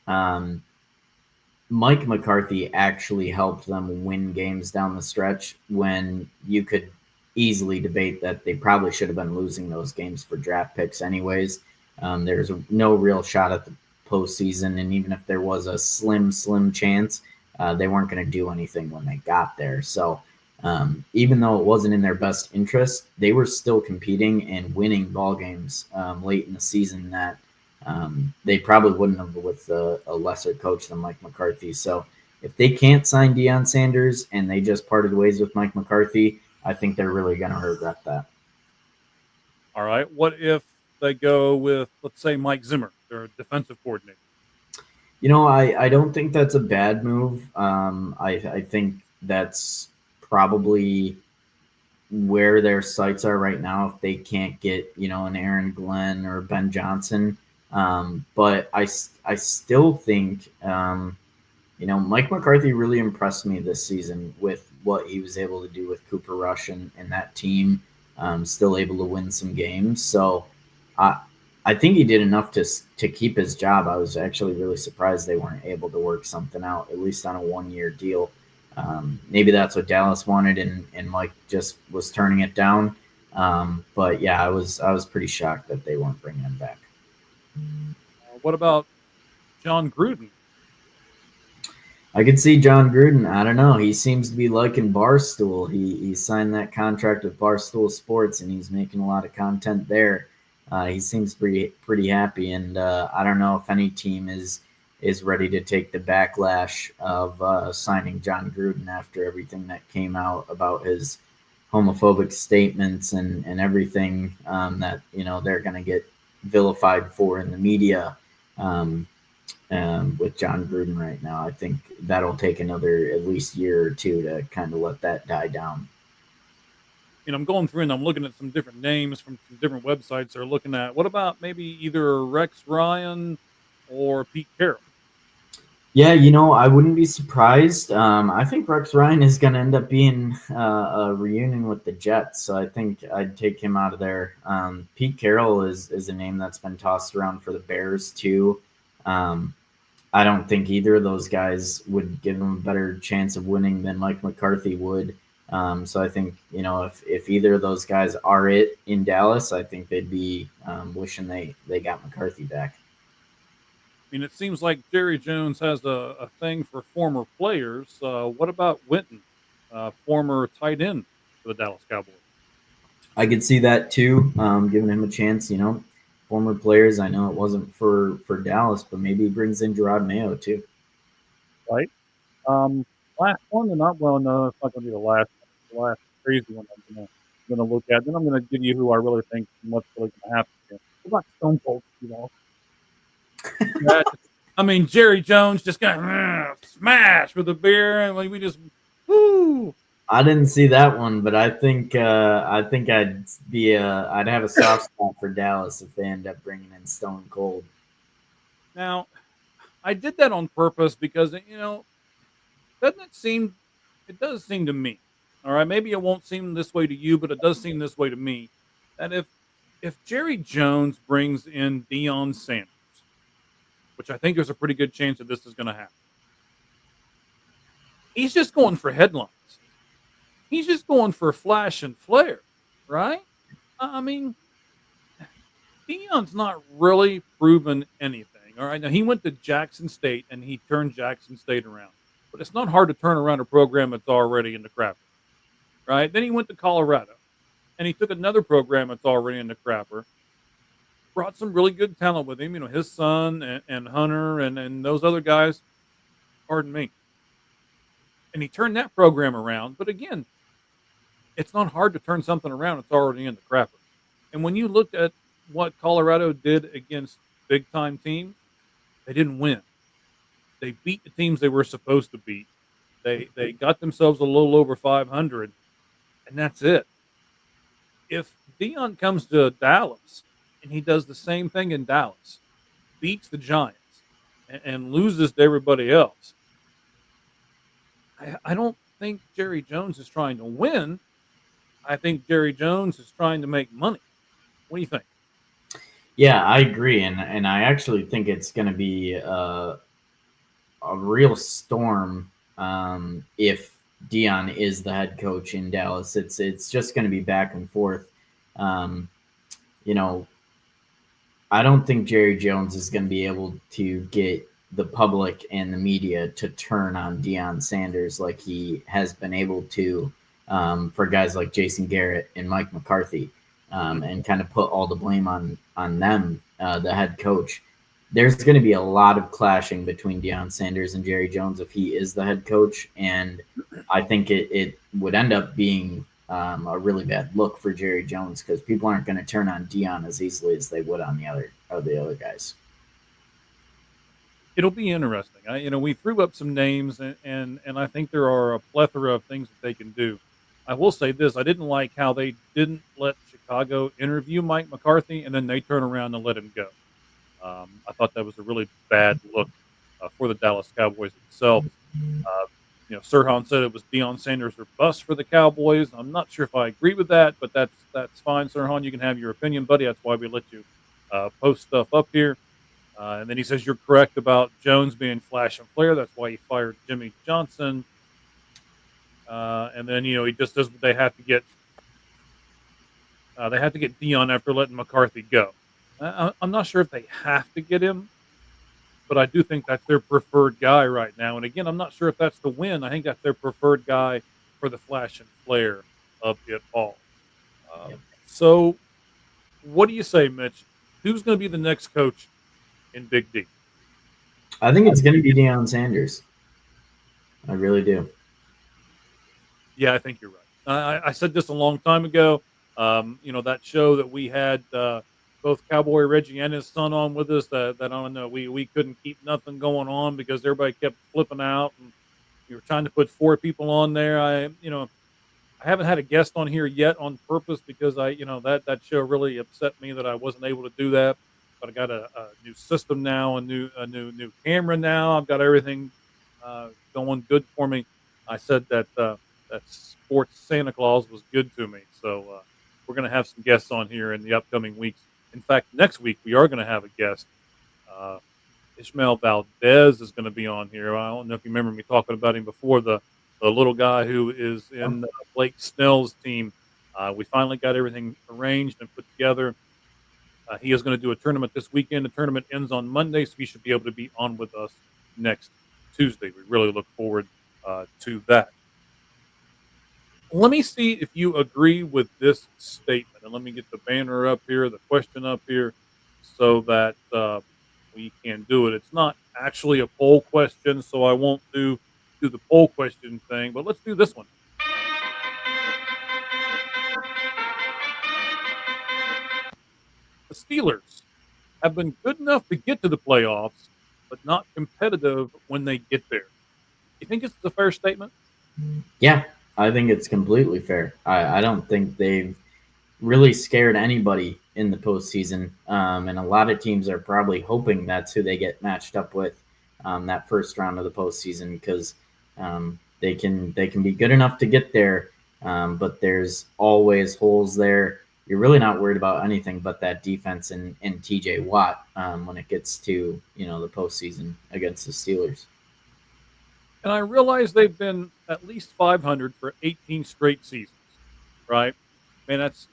Mike McCarthy actually helped them win games down the stretch when you could easily debate that they probably should have been losing those games for draft picks anyways. There's no real shot at the postseason, and even if there was a slim chance, they weren't going to do anything when they got there. So even though it wasn't in their best interest, they were still competing and winning ball games late in the season that they probably wouldn't have with a lesser coach than Mike McCarthy. So if they can't sign Deion Sanders and they just parted ways with Mike McCarthy, I think they're really going to regret that. All right. What if they go with, let's say, Mike Zimmer, their defensive coordinator? I don't think that's a bad move. I think that's probably where their sights are right now if they can't get, an Aaron Glenn or Ben Johnson. But I still think, Mike McCarthy really impressed me this season with what he was able to do with Cooper Rush and that team, still able to win some games. So I think he did enough to keep his job. I was actually really surprised they weren't able to work something out, at least on a 1-year deal. Maybe that's what Dallas wanted, and Mike just was turning it down. But yeah, I was pretty shocked that they weren't bringing him back. What about John Gruden? I could see John Gruden. I don't know. He seems to be liking Barstool. He signed that contract with Barstool Sports, and he's making a lot of content there. He seems pretty happy, and I don't know if any team is ready to take the backlash of signing John Gruden after everything that came out about his homophobic statements and everything that they're going to get vilified for in the media. With John Gruden right now, I think that'll take another at least year or two to kind of let that die down. I'm going through and I'm looking at some different names from some different websites. They're looking at, what about maybe either Rex Ryan or Pete Carroll? Yeah, I wouldn't be surprised. I think Rex Ryan is going to end up being a reunion with the Jets, so I think I'd take him out of there. Pete Carroll is a name that's been tossed around for the Bears too. I don't think either of those guys would give them a better chance of winning than Mike McCarthy would. So I think, if either of those guys are it in Dallas, I think they'd be wishing they got McCarthy back. It seems like Jerry Jones has a thing for former players. What about Winton, former tight end for the Dallas Cowboys? I could see that too, giving him a chance. Former players. I know it wasn't for Dallas, but maybe he brings in Gerard Mayo too. right? Last one, and not well, no, it's not going to be the last one. The last crazy one I'm going to look at. Then I'm going to give you who I really think and what's really going to happen here. What about Stone Cold? I mean, Jerry Jones just got smashed with a beer, and we just woo. I didn't see that one, but I think I'd have a soft spot for Dallas if they end up bringing in Stone Cold. Now, I did that on purpose because it does seem to me, all right, maybe it won't seem this way to you, but it does seem this way to me, that if Jerry Jones brings in Deion Sanders, which I think there's a pretty good chance that this is going to happen, he's just going for headlines. He's just going for flash and flare, right? I mean, Deion's not really proven anything. All right. Now he went to Jackson State and he turned Jackson State around. But it's not hard to turn around a program that's already in the crapper. Right. Then he went to Colorado and he took another program that's already in the crapper. Brought some really good talent with him, his son and Hunter and those other guys. Pardon me. And he turned that program around. But again, it's not hard to turn something around. It's already in the crapper. And when you looked at what Colorado did against big time teams, they didn't win. They beat the teams they were supposed to beat. They got themselves a little over 500, and that's it. If Deion comes to Dallas and he does the same thing in Dallas, beats the Giants and loses to everybody else, I don't think Jerry Jones is trying to win. I think Jerry Jones is trying to make money. What do you think? Yeah, I agree, and I actually think it's going to be a real storm if Deion is the head coach in Dallas. It's just going to be back and forth. I don't think Jerry Jones is going to be able to get the public and the media to turn on Deion Sanders like he has been able to for guys like Jason Garrett and Mike McCarthy. And kind of put all the blame on them, the head coach. There's going to be a lot of clashing between Deion Sanders and Jerry Jones if he is the head coach, and I think it would end up being a really bad look for Jerry Jones because people aren't going to turn on Deion as easily as they would on the other guys. It'll be interesting. We threw up some names, and I think there are a plethora of things that they can do. I will say this: I didn't like how they didn't let Chicago interview Mike McCarthy, and then they turn around and let him go. I thought that was a really bad look for the Dallas Cowboys themselves. Sirhan said it was Deion Sanders or bust for the Cowboys. I'm not sure if I agree with that, but that's fine, Sirhan. You can have your opinion, buddy. That's why we let you post stuff up here. And then he says you're correct about Jones being flash and flare. That's why he fired Jimmy Johnson. And then he just says they have to get Deion after letting McCarthy go. I'm not sure if they have to get him, but I do think that's their preferred guy right now. And again, I'm not sure if that's the win. I think that's their preferred guy for the flash and flare of it all. So, what do you say, Mitch? Who's going to be the next coach in Big D? I think it's going to be Deion Sanders. I really do. Yeah, I think you're right. I said this a long time ago. That show that we had both Cowboy Reggie and his son on with us. That I don't know. We couldn't keep nothing going on because everybody kept flipping out, and we were trying to put 4 people on there. I haven't had a guest on here yet on purpose because that show really upset me that I wasn't able to do that. But I got a new system now, a new camera now. I've got everything going good for me. I said that Sports Santa Claus was good to me. So we're going to have some guests on here in the upcoming weeks. In fact, next week we are going to have a guest. Ishmael Valdez is going to be on here. I don't know if you remember me talking about him before, the little guy who is in Blake Snell's team. We finally got everything arranged and put together. He is going to do a tournament this weekend. The tournament ends on Monday, so he should be able to be on with us next Tuesday. We really look forward to that. Let me see if you agree with this statement, and let me get the banner up here, the question up here, so that we can do it. It's not actually a poll question, so I won't do the poll question thing, but let's do this one. The Steelers have been good enough to get to the playoffs, but not competitive when they get there. You think this is a fair statement? Yeah, I think it's completely fair. I don't think they've really scared anybody in the postseason. And a lot of teams are probably hoping that's who they get matched up with that first round of the postseason because they can be good enough to get there, but there's always holes there. You're really not worried about anything but that defense and TJ Watt when it gets to the postseason against the Steelers. And I realize they've been at least 500 for 18 straight seasons, right? Man, that's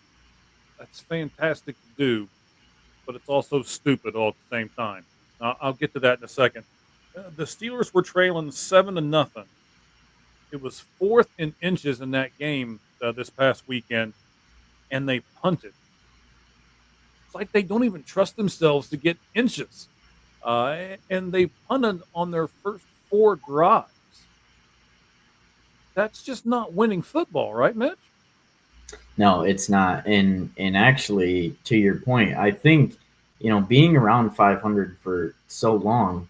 fantastic to do, but it's also stupid all at the same time. I'll get to that in a second. The Steelers were trailing 7-0. It was fourth in inches in that game this past weekend, and they punted. It's like they don't even trust themselves to get inches, and they punted on their first 4 drives. That's just not winning football, right, Mitch? No, it's not. And actually, to your point, I think being around 500 for so long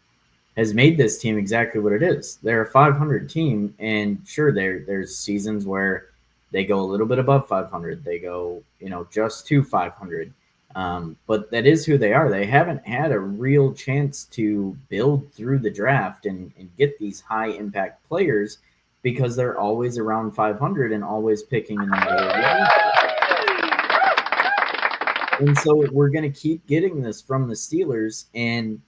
has made this team exactly what it is. They're a 500 team, and sure, there's seasons where they go a little bit above 500. They go, just to 500. But that is who they are. They haven't had a real chance to build through the draft and get these high impact players because they're always around 500 and always picking in the middle of the draft. And so we're going to keep getting this from the Steelers. And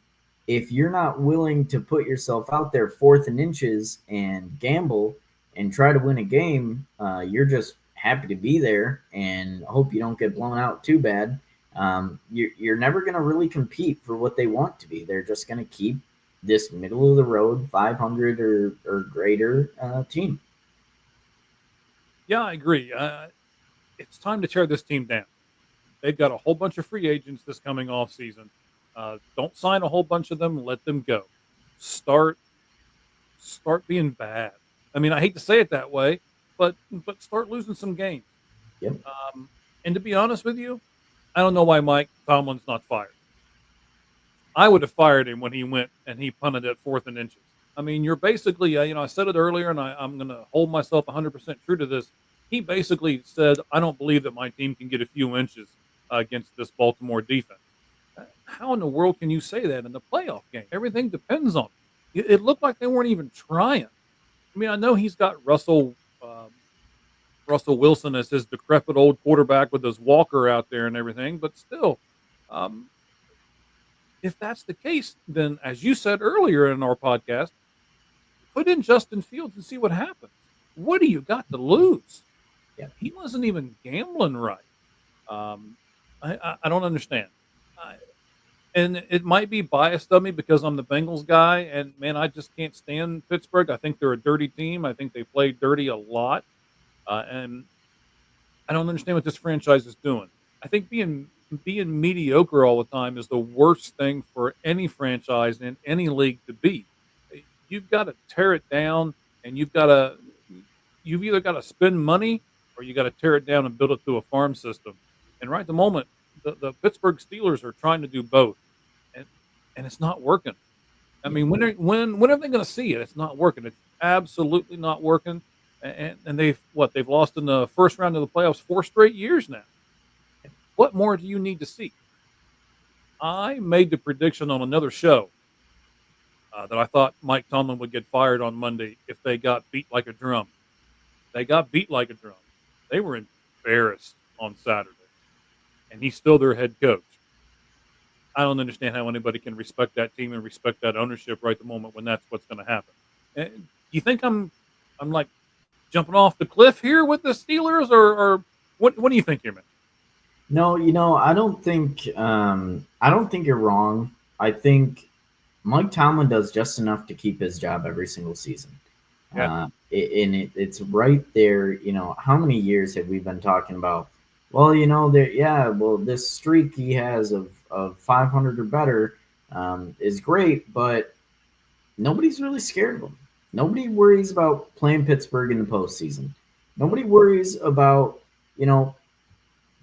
if you're not willing to put yourself out there fourth and inches and gamble and try to win a game, you're just happy to be there and hope you don't get blown out too bad. You're never going to really compete for what they want to be. They're just going to keep this middle of the road 500 or greater team. Yeah, I agree. It's time to tear this team down. They've got a whole bunch of free agents this coming off season. Don't sign a whole bunch of them. Let them go. Start being bad. I mean, I hate to say it that way, but start losing some games. Yep. And to be honest with you, I don't know why Mike Tomlin's not fired. I would have fired him when he went and he punted at fourth and inches. I mean, you're basically, I said it earlier, and I'm going to hold myself 100% true to this. He basically said, I don't believe that my team can get a few inches against this Baltimore defense. How in the world can you say that in the playoff game? Everything depends on it. It looked like they weren't even trying. I mean, I know he's got Russell Wilson as his decrepit old quarterback with his walker out there and everything, but still, if that's the case, then as you said earlier in our podcast, put in Justin Fields and see what happens. What do you got to lose? Yeah. He wasn't even gambling right. I don't understand. And it might be biased of me because I'm the Bengals guy, and man, I just can't stand Pittsburgh. I think they're a dirty team. I think they play dirty a lot, and I don't understand what this franchise is doing. I think being mediocre all the time is the worst thing for any franchise in any league to be. You've got to tear it down, and you've either got to spend money or you got to tear it down and build it through a farm system. And right at the moment, the Pittsburgh Steelers are trying to do both, and it's not working. I mean, when are they going to see it? It's not working. It's absolutely not working. And they've lost in the first round of the playoffs 4 straight years now. What more do you need to see? I made the prediction on another show that I thought Mike Tomlin would get fired on Monday if they got beat like a drum. They got beat like a drum. They were embarrassed on Saturday, and he's still their head coach. I don't understand how anybody can respect that team and respect that ownership right at the moment when that's what's going to happen. And do you think I'm like jumping off the cliff here with the Steelers, or what do you think here, man? No, I don't think you're wrong. I think Mike Tomlin does just enough to keep his job every single season. Yeah. It's right there. You know, how many years have we been talking about? Well, you know, this streak he has of 500 or better is great, but nobody's really scared of him. Nobody worries about playing Pittsburgh in the postseason. Nobody worries about, you know,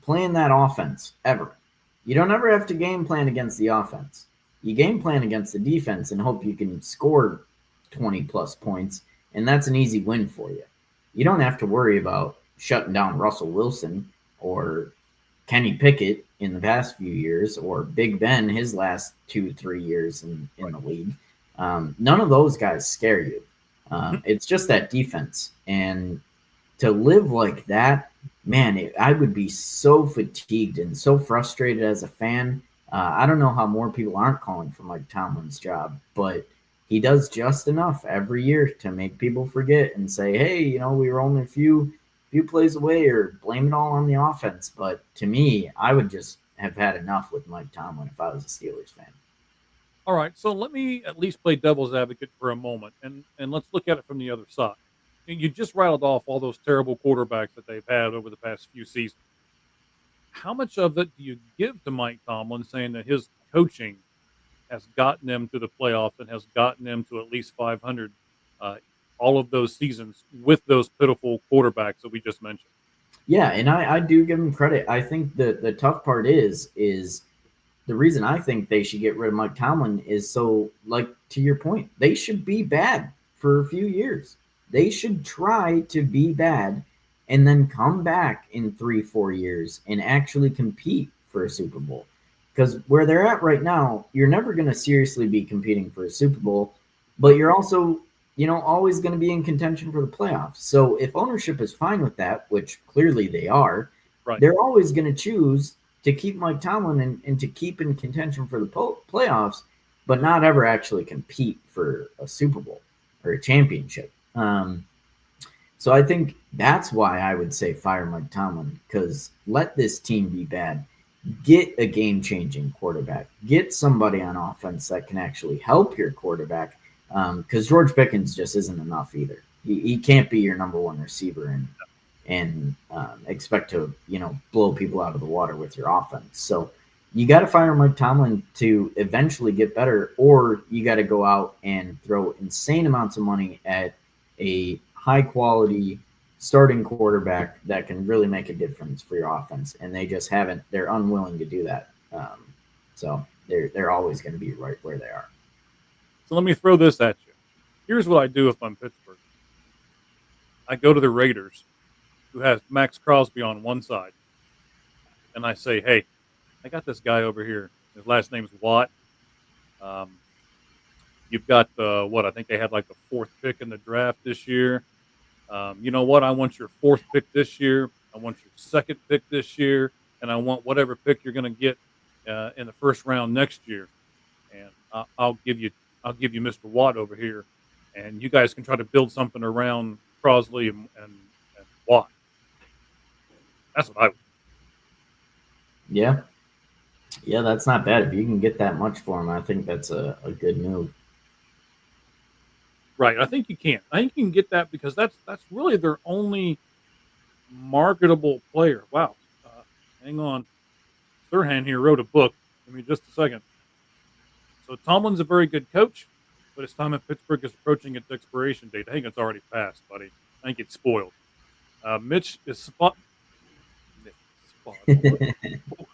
playing that offense ever. You don't ever have to game plan against the offense. You game plan against the defense and hope you can score 20 plus points, and that's an easy win for you. You don't have to worry about shutting down Russell Wilson or Kenny Pickett in the past few years, or Big Ben his last 2-3 years in the league. None of those guys scare you. It's just that defense. And to live like that, man, I would be so fatigued and so frustrated as a fan. I don't know how more people aren't calling for Mike Tomlin's job, but he does just enough every year to make people forget and say, hey, you know, we were only a few plays away, or blame it all on the offense. But to me, I would just have had enough with Mike Tomlin if I was a Steelers fan. All right, so let me at least play devil's advocate for a moment, and let's look at it from the other side. You just rattled off all those terrible quarterbacks that they've had over the past few seasons. How much of it do you give to Mike Tomlin, saying that his coaching has gotten them to the playoffs and has gotten them to at least 500 all of those seasons with those pitiful quarterbacks that we just mentioned? Yeah, and I do give him credit. I think the tough part is the reason I think they should get rid of Mike Tomlin is so, like, to your point, they should be bad for a few years. They should try to be bad and then come back in 3-4 years and actually compete for a Super Bowl. Because where they're at right now, you're never going to seriously be competing for a Super Bowl, but you're also, you know, always going to be in contention for the playoffs. So if ownership is fine with that, which clearly they are, Right. they're always going to choose to keep Mike Tomlin and to keep in contention for the playoffs, but not ever actually compete for a Super Bowl or a championship. So I think that's why I would say fire Mike Tomlin, because let this team be bad. Get a game-changing quarterback. Get somebody on offense that can actually help your quarterback, because George Pickens just isn't enough either. He can't be your number one receiver and expect to, you know, blow people out of the water with your offense. So you got to fire Mike Tomlin to eventually get better, or you got to go out and throw insane amounts of money at a high-quality starting quarterback that can really make a difference for your offense, and they just haven't. They're unwilling to do that. So they're always going to be right where they are. So let me throw this at you. Here's what I do if I'm Pittsburgh. I go to the Raiders, who has Max Crosby on one side, and I say, hey, I got this guy over here. His last name's Watt. You've got I think they had like the 4th pick in the draft this year. You know what? I want your 4th pick this year. I want your 2nd pick this year, and I want whatever pick you're going to get in the 1st round next year. And I'll give you Mr. Watt over here, and you guys can try to build something around Crosley and Watt. That's what I would. Yeah, that's not bad. If you can get that much for him, I think that's a good move. Right, I think you can. I think you can get that because that's really their only marketable player. Wow. Hang on. Sirhan here wrote a book. Give me just a second. So Tomlin's a very good coach, but his time at Pittsburgh is approaching its expiration date. I think it's already passed, buddy. I think it's spoiled. Mitch is spot. What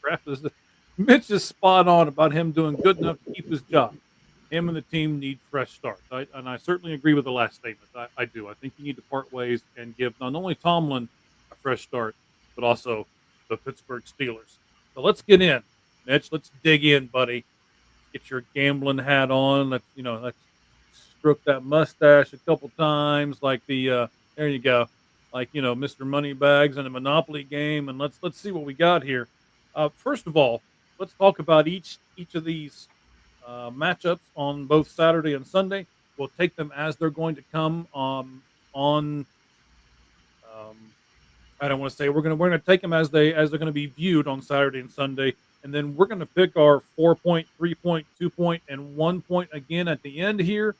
crap is this? Mitch is spot on about him doing good enough to keep his job. Him and the team need fresh starts. And I certainly agree with the last statement. I do. I think you need to part ways and give not only Tomlin a fresh start, but also the Pittsburgh Steelers. So let's get in, Mitch. Let's dig in, buddy. Get your gambling hat on. Let's stroke that mustache a couple times, like there you go, like Mr. Moneybags in a Monopoly game, and let's see what we got here. First of all, let's talk about each of these matchups on both Saturday and Sunday. We'll take them as they're going to come on. I don't want to say we're going to take them as they're going to be viewed on Saturday and Sunday, and then we're going to pick our 4-point, 3-point, 2-point, and 1 point again at the end here.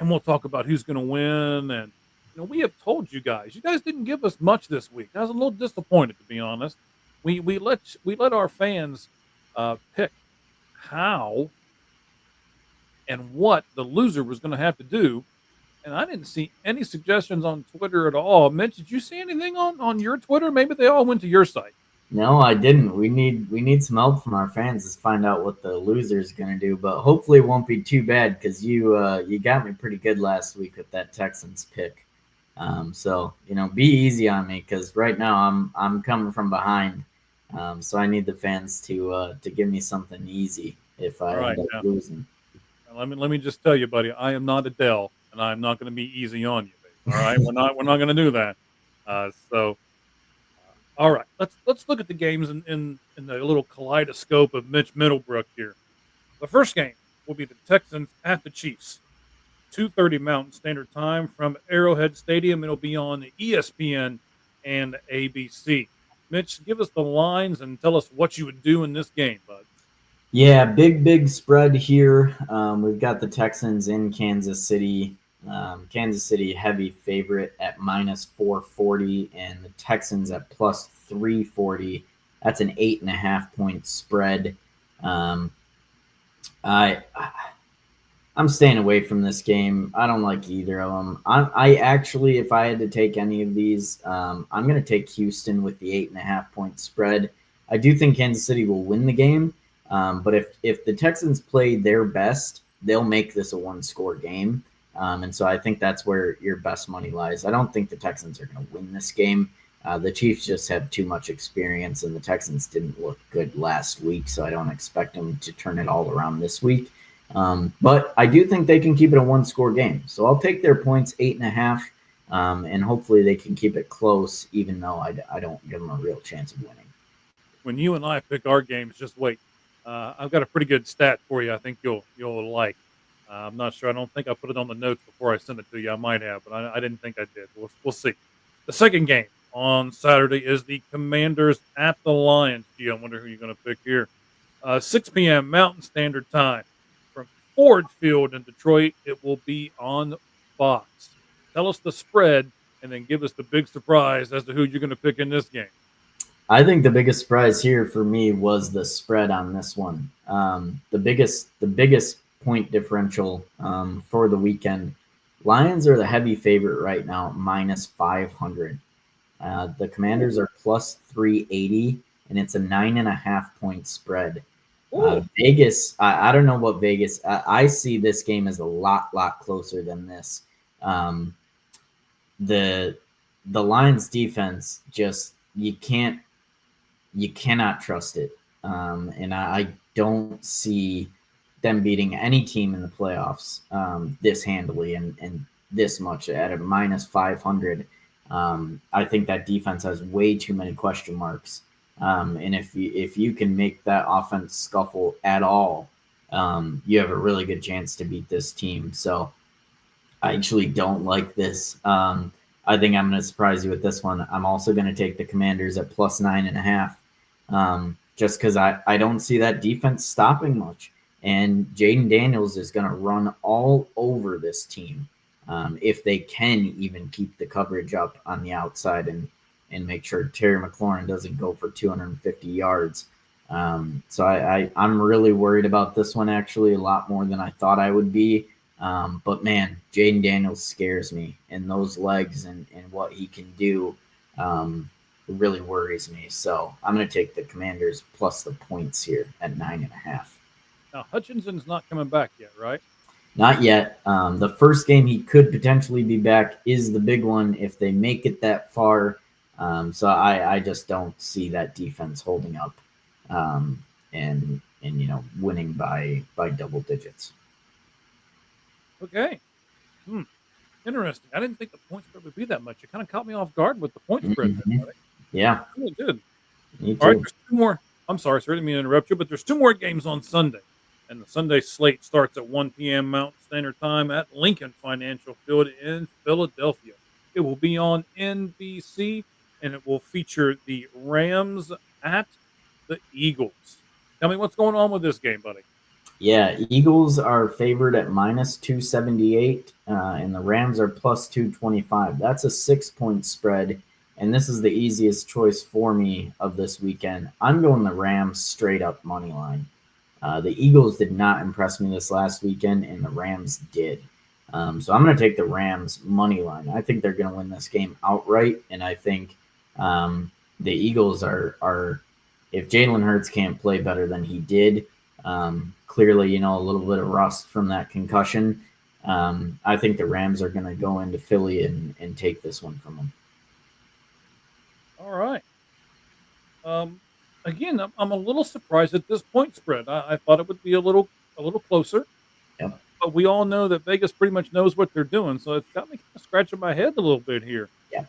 and we'll talk about who's going to win. And we have told you guys didn't give us much this week. I was a little disappointed, to be honest. We let our fans pick how and what the loser was going to have to do, and I didn't see any suggestions on Twitter at all. Mitch, did you see anything on your Twitter? Maybe they all went to your site. No, I didn't. We need some help from our fans to find out what the loser's gonna do, but hopefully it won't be too bad because you got me pretty good last week with that Texans pick. So be easy on me because right now I'm coming from behind. So I need the fans to give me something easy if All I right, end now up losing. let me just tell you, buddy, I am not Adele, and I'm not going to be easy on you, baby. All right, we're not going to do that. So all right, let's look at the games in the little kaleidoscope of Mitch Middlebrook here. The first game will be the Texans at the Chiefs, 2:30 Mountain Standard Time from Arrowhead Stadium. It'll be on ESPN and ABC. Mitch, give us the lines and tell us what you would do in this game, bud. Yeah, big spread here. We've got the Texans in Kansas City. Kansas City heavy favorite at -440, and the Texans at +340. That's an 8.5 point spread. Um, I I'm staying away from this game. I don't like either of them. I actually, if I had to take any of these, I'm going to take Houston with the 8.5 point spread. I do think Kansas City will win the game, but if the Texans play their best, they'll make this a one-score game. And so I think that's where your best money lies. I don't think the Texans are going to win this game. The Chiefs just have too much experience, and the Texans didn't look good last week, so I don't expect them to turn it all around this week. But I do think they can keep it a one-score game. So I'll take their points, 8.5, and hopefully they can keep it close, even though I don't give them a real chance of winning. When you and I pick our games, just wait. I've got a pretty good stat for you. I think you'll like. I'm not sure. I don't think I put it on the notes before I sent it to you. I might have, but I didn't think I did. We'll see. The second game on Saturday is the Commanders at the Lions. Gee, I wonder who you're going to pick here. 6 p.m. Mountain Standard Time from Ford Field in Detroit. It will be on Fox. Tell us the spread, and then give us the big surprise as to who you're going to pick in this game. I think the biggest surprise here for me was the spread on this one. The biggest point differential for the weekend. Lions are the heavy favorite right now, -500. The Commanders are +380, and it's a 9.5 point spread. Vegas, I don't know what Vegas. I see this game as a lot closer than this. The Lions defense just you cannot trust it, and I don't see them beating any team in the playoffs this handily and this much at a -500. I think that defense has way too many question marks. And if you can make that offense scuffle at all, you have a really good chance to beat this team. So I actually don't like this. I think I'm going to surprise you with this one. I'm also going to take the Commanders at +9.5, just because I don't see that defense stopping much. And Jaden Daniels is going to run all over this team if they can even keep the coverage up on the outside and make sure Terry McLaurin doesn't go for 250 yards. So I'm really worried about this one, actually, a lot more than I thought I would be. But, man, Jaden Daniels scares me, and those legs and what he can do really worries me. So I'm going to take the Commanders plus the points here at 9.5. Now, Hutchinson's not coming back yet, right? Not yet. The first game he could potentially be back is the big one if they make it that far. So I just don't see that defense holding up and winning by double digits. Okay. Interesting. I didn't think the point spread would be that much. It kind of caught me off guard with the point spread. Mm-hmm. Yeah. Really did. Me too. All right, there's two more. I'm sorry, I didn't mean to interrupt you, but there's two more games on Sunday. And the Sunday slate starts at 1 p.m. Mountain Standard Time at Lincoln Financial Field in Philadelphia. It will be on NBC, and it will feature the Rams at the Eagles. Tell me what's going on with this game, buddy. Yeah, Eagles are favored at minus 278, and the Rams are plus 225. That's a 6-point spread, and this is the easiest choice for me of this weekend. I'm going the Rams straight up money line. The Eagles did not impress me this last weekend, and the Rams did. So I'm going to take the Rams money line. I think they're going to win this game outright, and I think the Eagles are if Jalen Hurts can't play better than he did, clearly, a little bit of rust from that concussion. I think the Rams are going to go into Philly and take this one from them. All right. Again, I'm a little surprised at this point spread. I thought it would be a little closer. Yep. But we all know that Vegas pretty much knows what they're doing, so it's got me kind of scratching my head a little bit here. Yeah.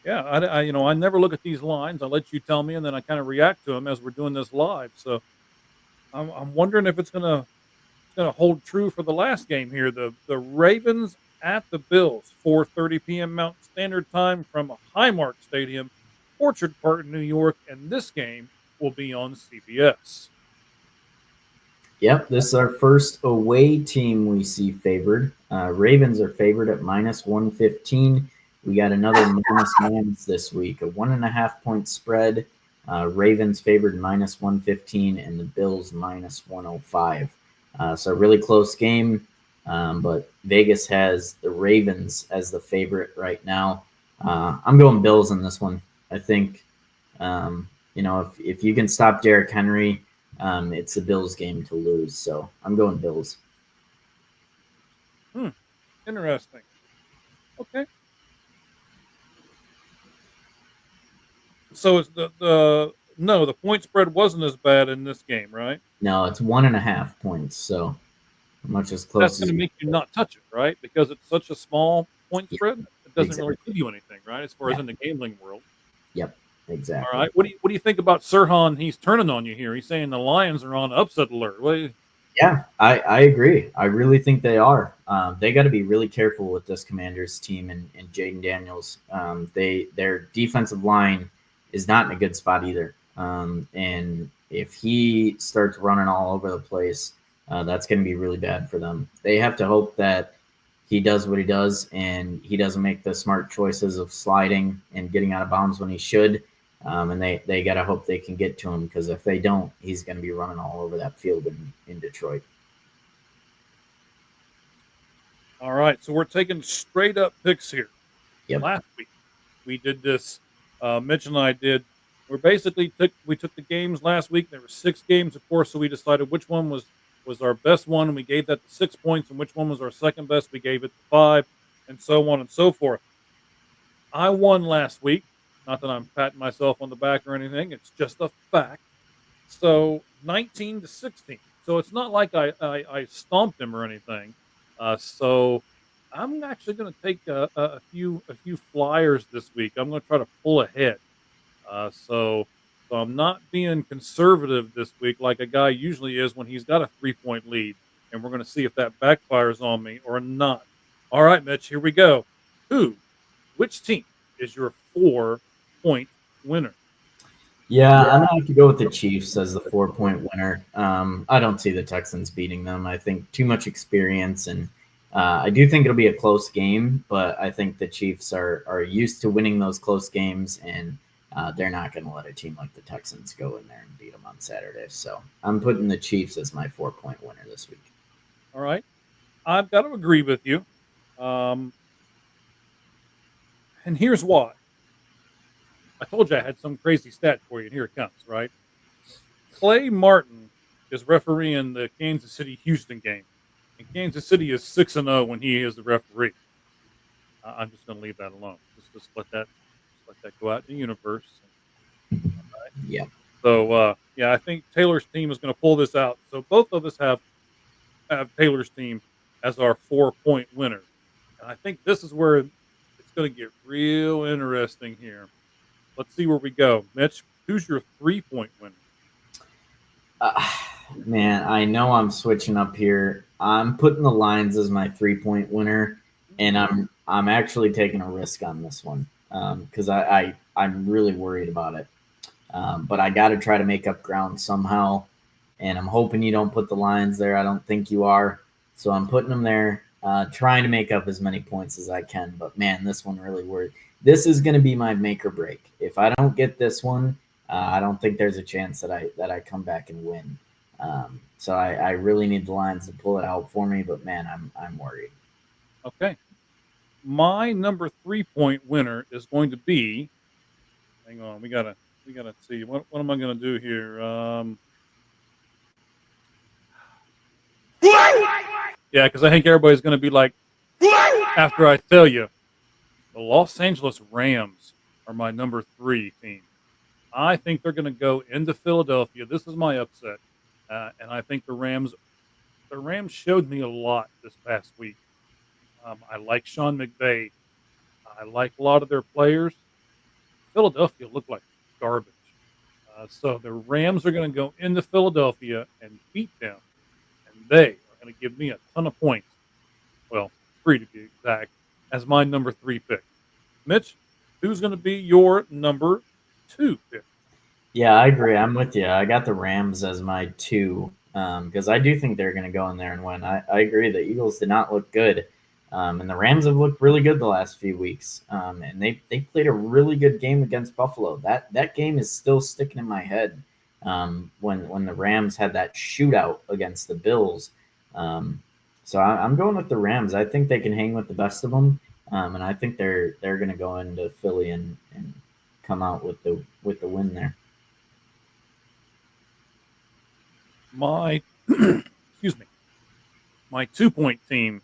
Yeah, I never look at these lines. I let you tell me, and then I kind of react to them as we're doing this live. So I'm wondering if it's gonna hold true for the last game here. The Ravens at the Bills, 4:30 p.m. Mountain Standard Time from Highmark Stadium, Orchard Park, New York, and this game will be on CBS. Yep, this is our first away team we see favored. Ravens are favored at minus 115. We got another minus this week, a 1.5-point spread. Ravens favored minus 115 and the Bills minus 105. So a really close game, but Vegas has the Ravens as the favorite right now. I'm going Bills in this one. I think, if you can stop Derrick Henry, it's the Bills game to lose. So I'm going Bills. Interesting. Okay. So it's the point spread wasn't as bad in this game, right? No, it's 1.5 points. So much as close. That's going to make you not touch it, right? Because it's such a small point spread. It doesn't exactly. really give you anything, right? As far as in the gambling world. Yep. Exactly. All right. What do you think about Sirhan? He's turning on you here. He's saying the Lions are on upset alert. Yeah, I agree. I really think they are. They got to be really careful with this Commanders team and Jaden Daniels. Their defensive line is not in a good spot either. And if he starts running all over the place, that's going to be really bad for them. They have to hope that he does what he does and he doesn't make the smart choices of sliding and getting out of bounds when he should. And they got to hope they can get to him, because if they don't, he's going to be running all over that field in Detroit. All right. So we're taking straight up picks here. Yep. Last week we did this. Mitch and I did. We basically took the games last week. There were 6 games, of course, so we decided which one was our best one, and we gave that 6 points, and which one was our second best, we gave it 5, and so on and so forth. I won last week. Not that I'm patting myself on the back or anything. It's just a fact. So 19-16. So it's not like I stomped him or anything. So I'm actually going to take a few flyers this week. I'm going to try to pull ahead. So I'm not being conservative this week like a guy usually is when he's got a 3-point lead. And we're going to see if that backfires on me or not. All right, Mitch, here we go. Which team is your 4-point winner? Yeah, I'm going to have to go with the Chiefs as the 4-point winner. I don't see the Texans beating them. I think too much experience, and I do think it'll be a close game, but I think the Chiefs are used to winning those close games, and they're not going to let a team like the Texans go in there and beat them on Saturday. So I'm putting the Chiefs as my 4-point winner this week. All right. I've got to agree with you. And here's why. I told you I had some crazy stat for you, and here it comes, right? Clay Martin is refereeing the Kansas City-Houston game, and Kansas City is 6-0 when he is the referee. I'm just going to leave that alone. Just let that go out in the universe. All right? Yeah. So, I think Taylor's team is going to pull this out. So both of us have Taylor's team as our 4-point winner. And I think this is where it's going to get real interesting here. Let's see where we go. Mitch, who's your 3-point winner? Man, I know I'm switching up here. I'm putting the Lions as my 3-point winner, and I'm actually taking a risk on this one because I'm really worried about it. But I got to try to make up ground somehow. and I'm hoping you don't put the Lions there. I don't think you are, so I'm putting them there, trying to make up as many points as I can. But man, this one really worked. This is going to be my make or break. If I don't get this one, I don't think there's a chance that I come back and win. So I really need the Lions to pull it out for me. But man, I'm worried. Okay. My number 3-point winner is going to be. Hang on, we gotta see what am I gonna do here. Yeah, because I think everybody's gonna be like, after I tell you, the Los Angeles Rams are my number 3 team. I think they're gonna go into Philadelphia. This is my upset, and I think the Rams showed me a lot this past week. I like Sean McVay. I like a lot of their players. Philadelphia looked like garbage. So the Rams are going to go into Philadelphia and beat them, and they are going to give me a ton of points. Well, 3 to be exact, as my number 3 pick. Mitch, who's going to be your number 2 pick? Yeah, I agree. I'm with you. I got the Rams as my 2 because I do think they're going to go in there and win. I agree. The Eagles did not look good, and the Rams have looked really good the last few weeks. And they played a really good game against Buffalo. That game is still sticking in my head when the Rams had that shootout against the Bills. So I'm going with the Rams. I think they can hang with the best of them, and I think they're going to go into Philly and come out with the win there. My excuse me, my 2-point team is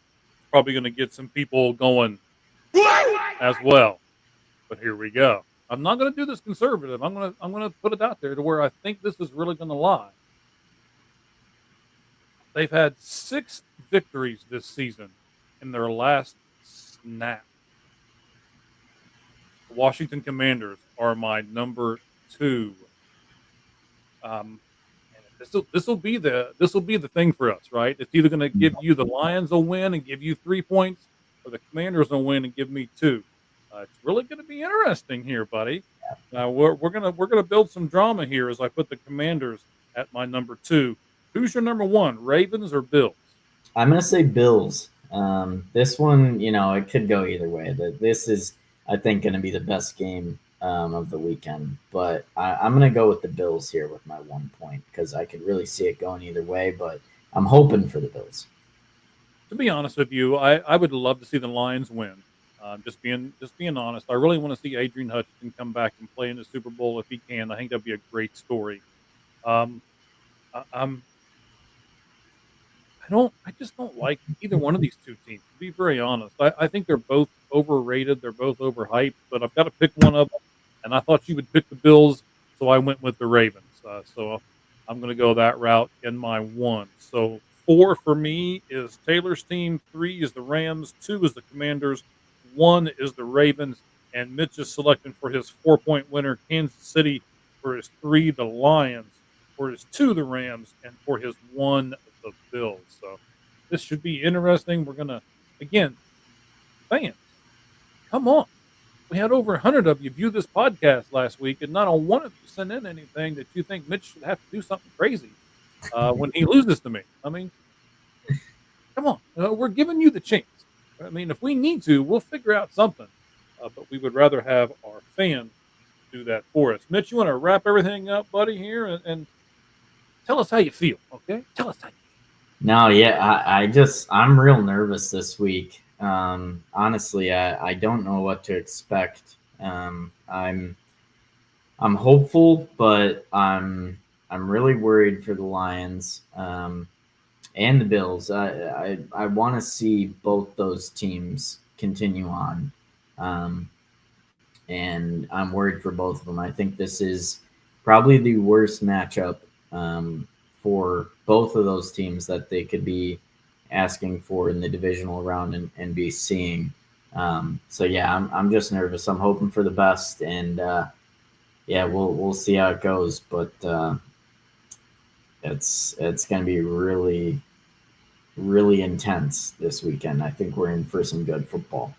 probably going to get some people going as well. But here we go. I'm not going to do this conservative. I'm going to put it out there to where I think this is really going to lie. They've had 6 victories this season in their last snap. The Washington Commanders are my number 2. This will be the thing for us, right? It's either going to give you the Lions a win and give you 3 points, or the Commanders will win and give me 2. It's really going to be interesting here, buddy. We're gonna build some drama here as I put the Commanders at my number 2. Who's your number 1, Ravens or Bills? I'm going to say Bills. This one, it could go either way. This is, I think, going to be the best game of the weekend. But I'm going to go with the Bills here with my 1 point because I could really see it going either way. But I'm hoping for the Bills. To be honest with you, I would love to see the Lions win. Just being honest, I really want to see Adrian Hutchinson come back and play in the Super Bowl if he can. I think that'd be a great story. I just don't like either one of these 2 teams, to be very honest. I think they're both overrated. They're both overhyped, but I've got to pick one of them. And I thought you would pick the Bills, so I went with the Ravens. So I'm going to go that route in my 1. So 4 for me is Taylor's team. 3 is the Rams. 2 is the Commanders. 1 is the Ravens. And Mitch is selecting for his 4-point winner, Kansas City. For his 3, the Lions. For his 2, the Rams. And for his 1, the Bills. So this should be interesting. We're going to, again, fans, come on. We had over 100 of you view this podcast last week, and not a one of you sent in anything that you think Mitch should have to do something crazy when he loses to me. I mean, come on. We're giving you the chance. I mean, if we need to, we'll figure out something. But we would rather have our fans do that for us. Mitch, you want to wrap everything up, buddy, here, and tell us how you feel, okay? Tell us how you feel. No, yeah, I'm real nervous this week. Honestly, I don't know what to expect. I'm hopeful, but I'm really worried for the Lions and the Bills. I want to see both those teams continue on, and I'm worried for both of them. I think this is probably the worst matchup for both of those teams that they could be asking for in the divisional round and be seeing. So yeah, I'm just nervous. I'm hoping for the best, and yeah, we'll see how it goes. But it's going to be really, really intense this weekend. I think we're in for some good football.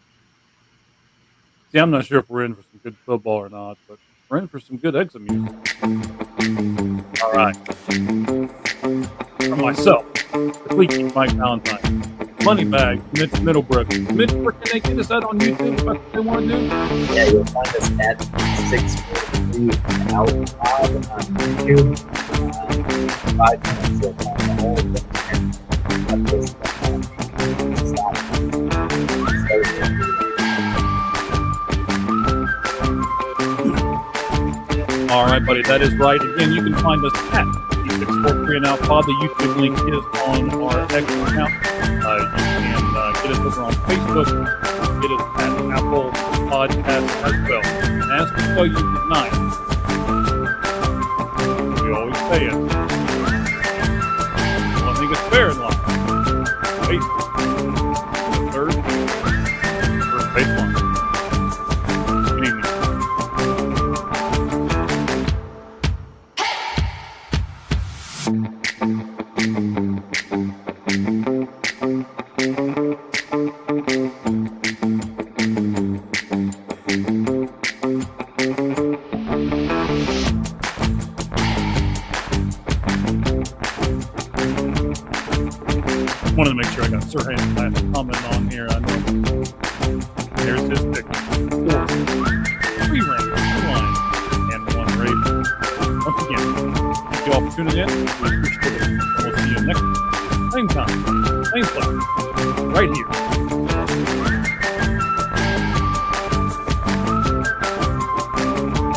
See, I'm not sure if we're in for some good football or not, but we're in for some good exit music. All right. from myself, the Leaky Mike Valentine, Moneybag, Mitch Middlebrook. Mitch, where can they get us out on YouTube if that's what they want to do? Yeah, you'll find us at 643 Out Pod on YouTube. 5 minutes, you'll find the whole thing there. All right, buddy, that is right. Again, you can find us at 643 and Out Pod. The YouTube link is on our X account. You can get us over on Facebook. Get us at Apple Podcasts as well. And as we tell you tonight, we always say it. One thing is fair in life. Wait. Third baseline. Good evening. Wanted to make sure I got Sirhan's last comment on here. I know there's his pick. 4, 3 Rangers, 2 Lions, and 1 Raven. Once again, thank you all for tuning in. We appreciate it. We'll see you next time. Same time, same place, right here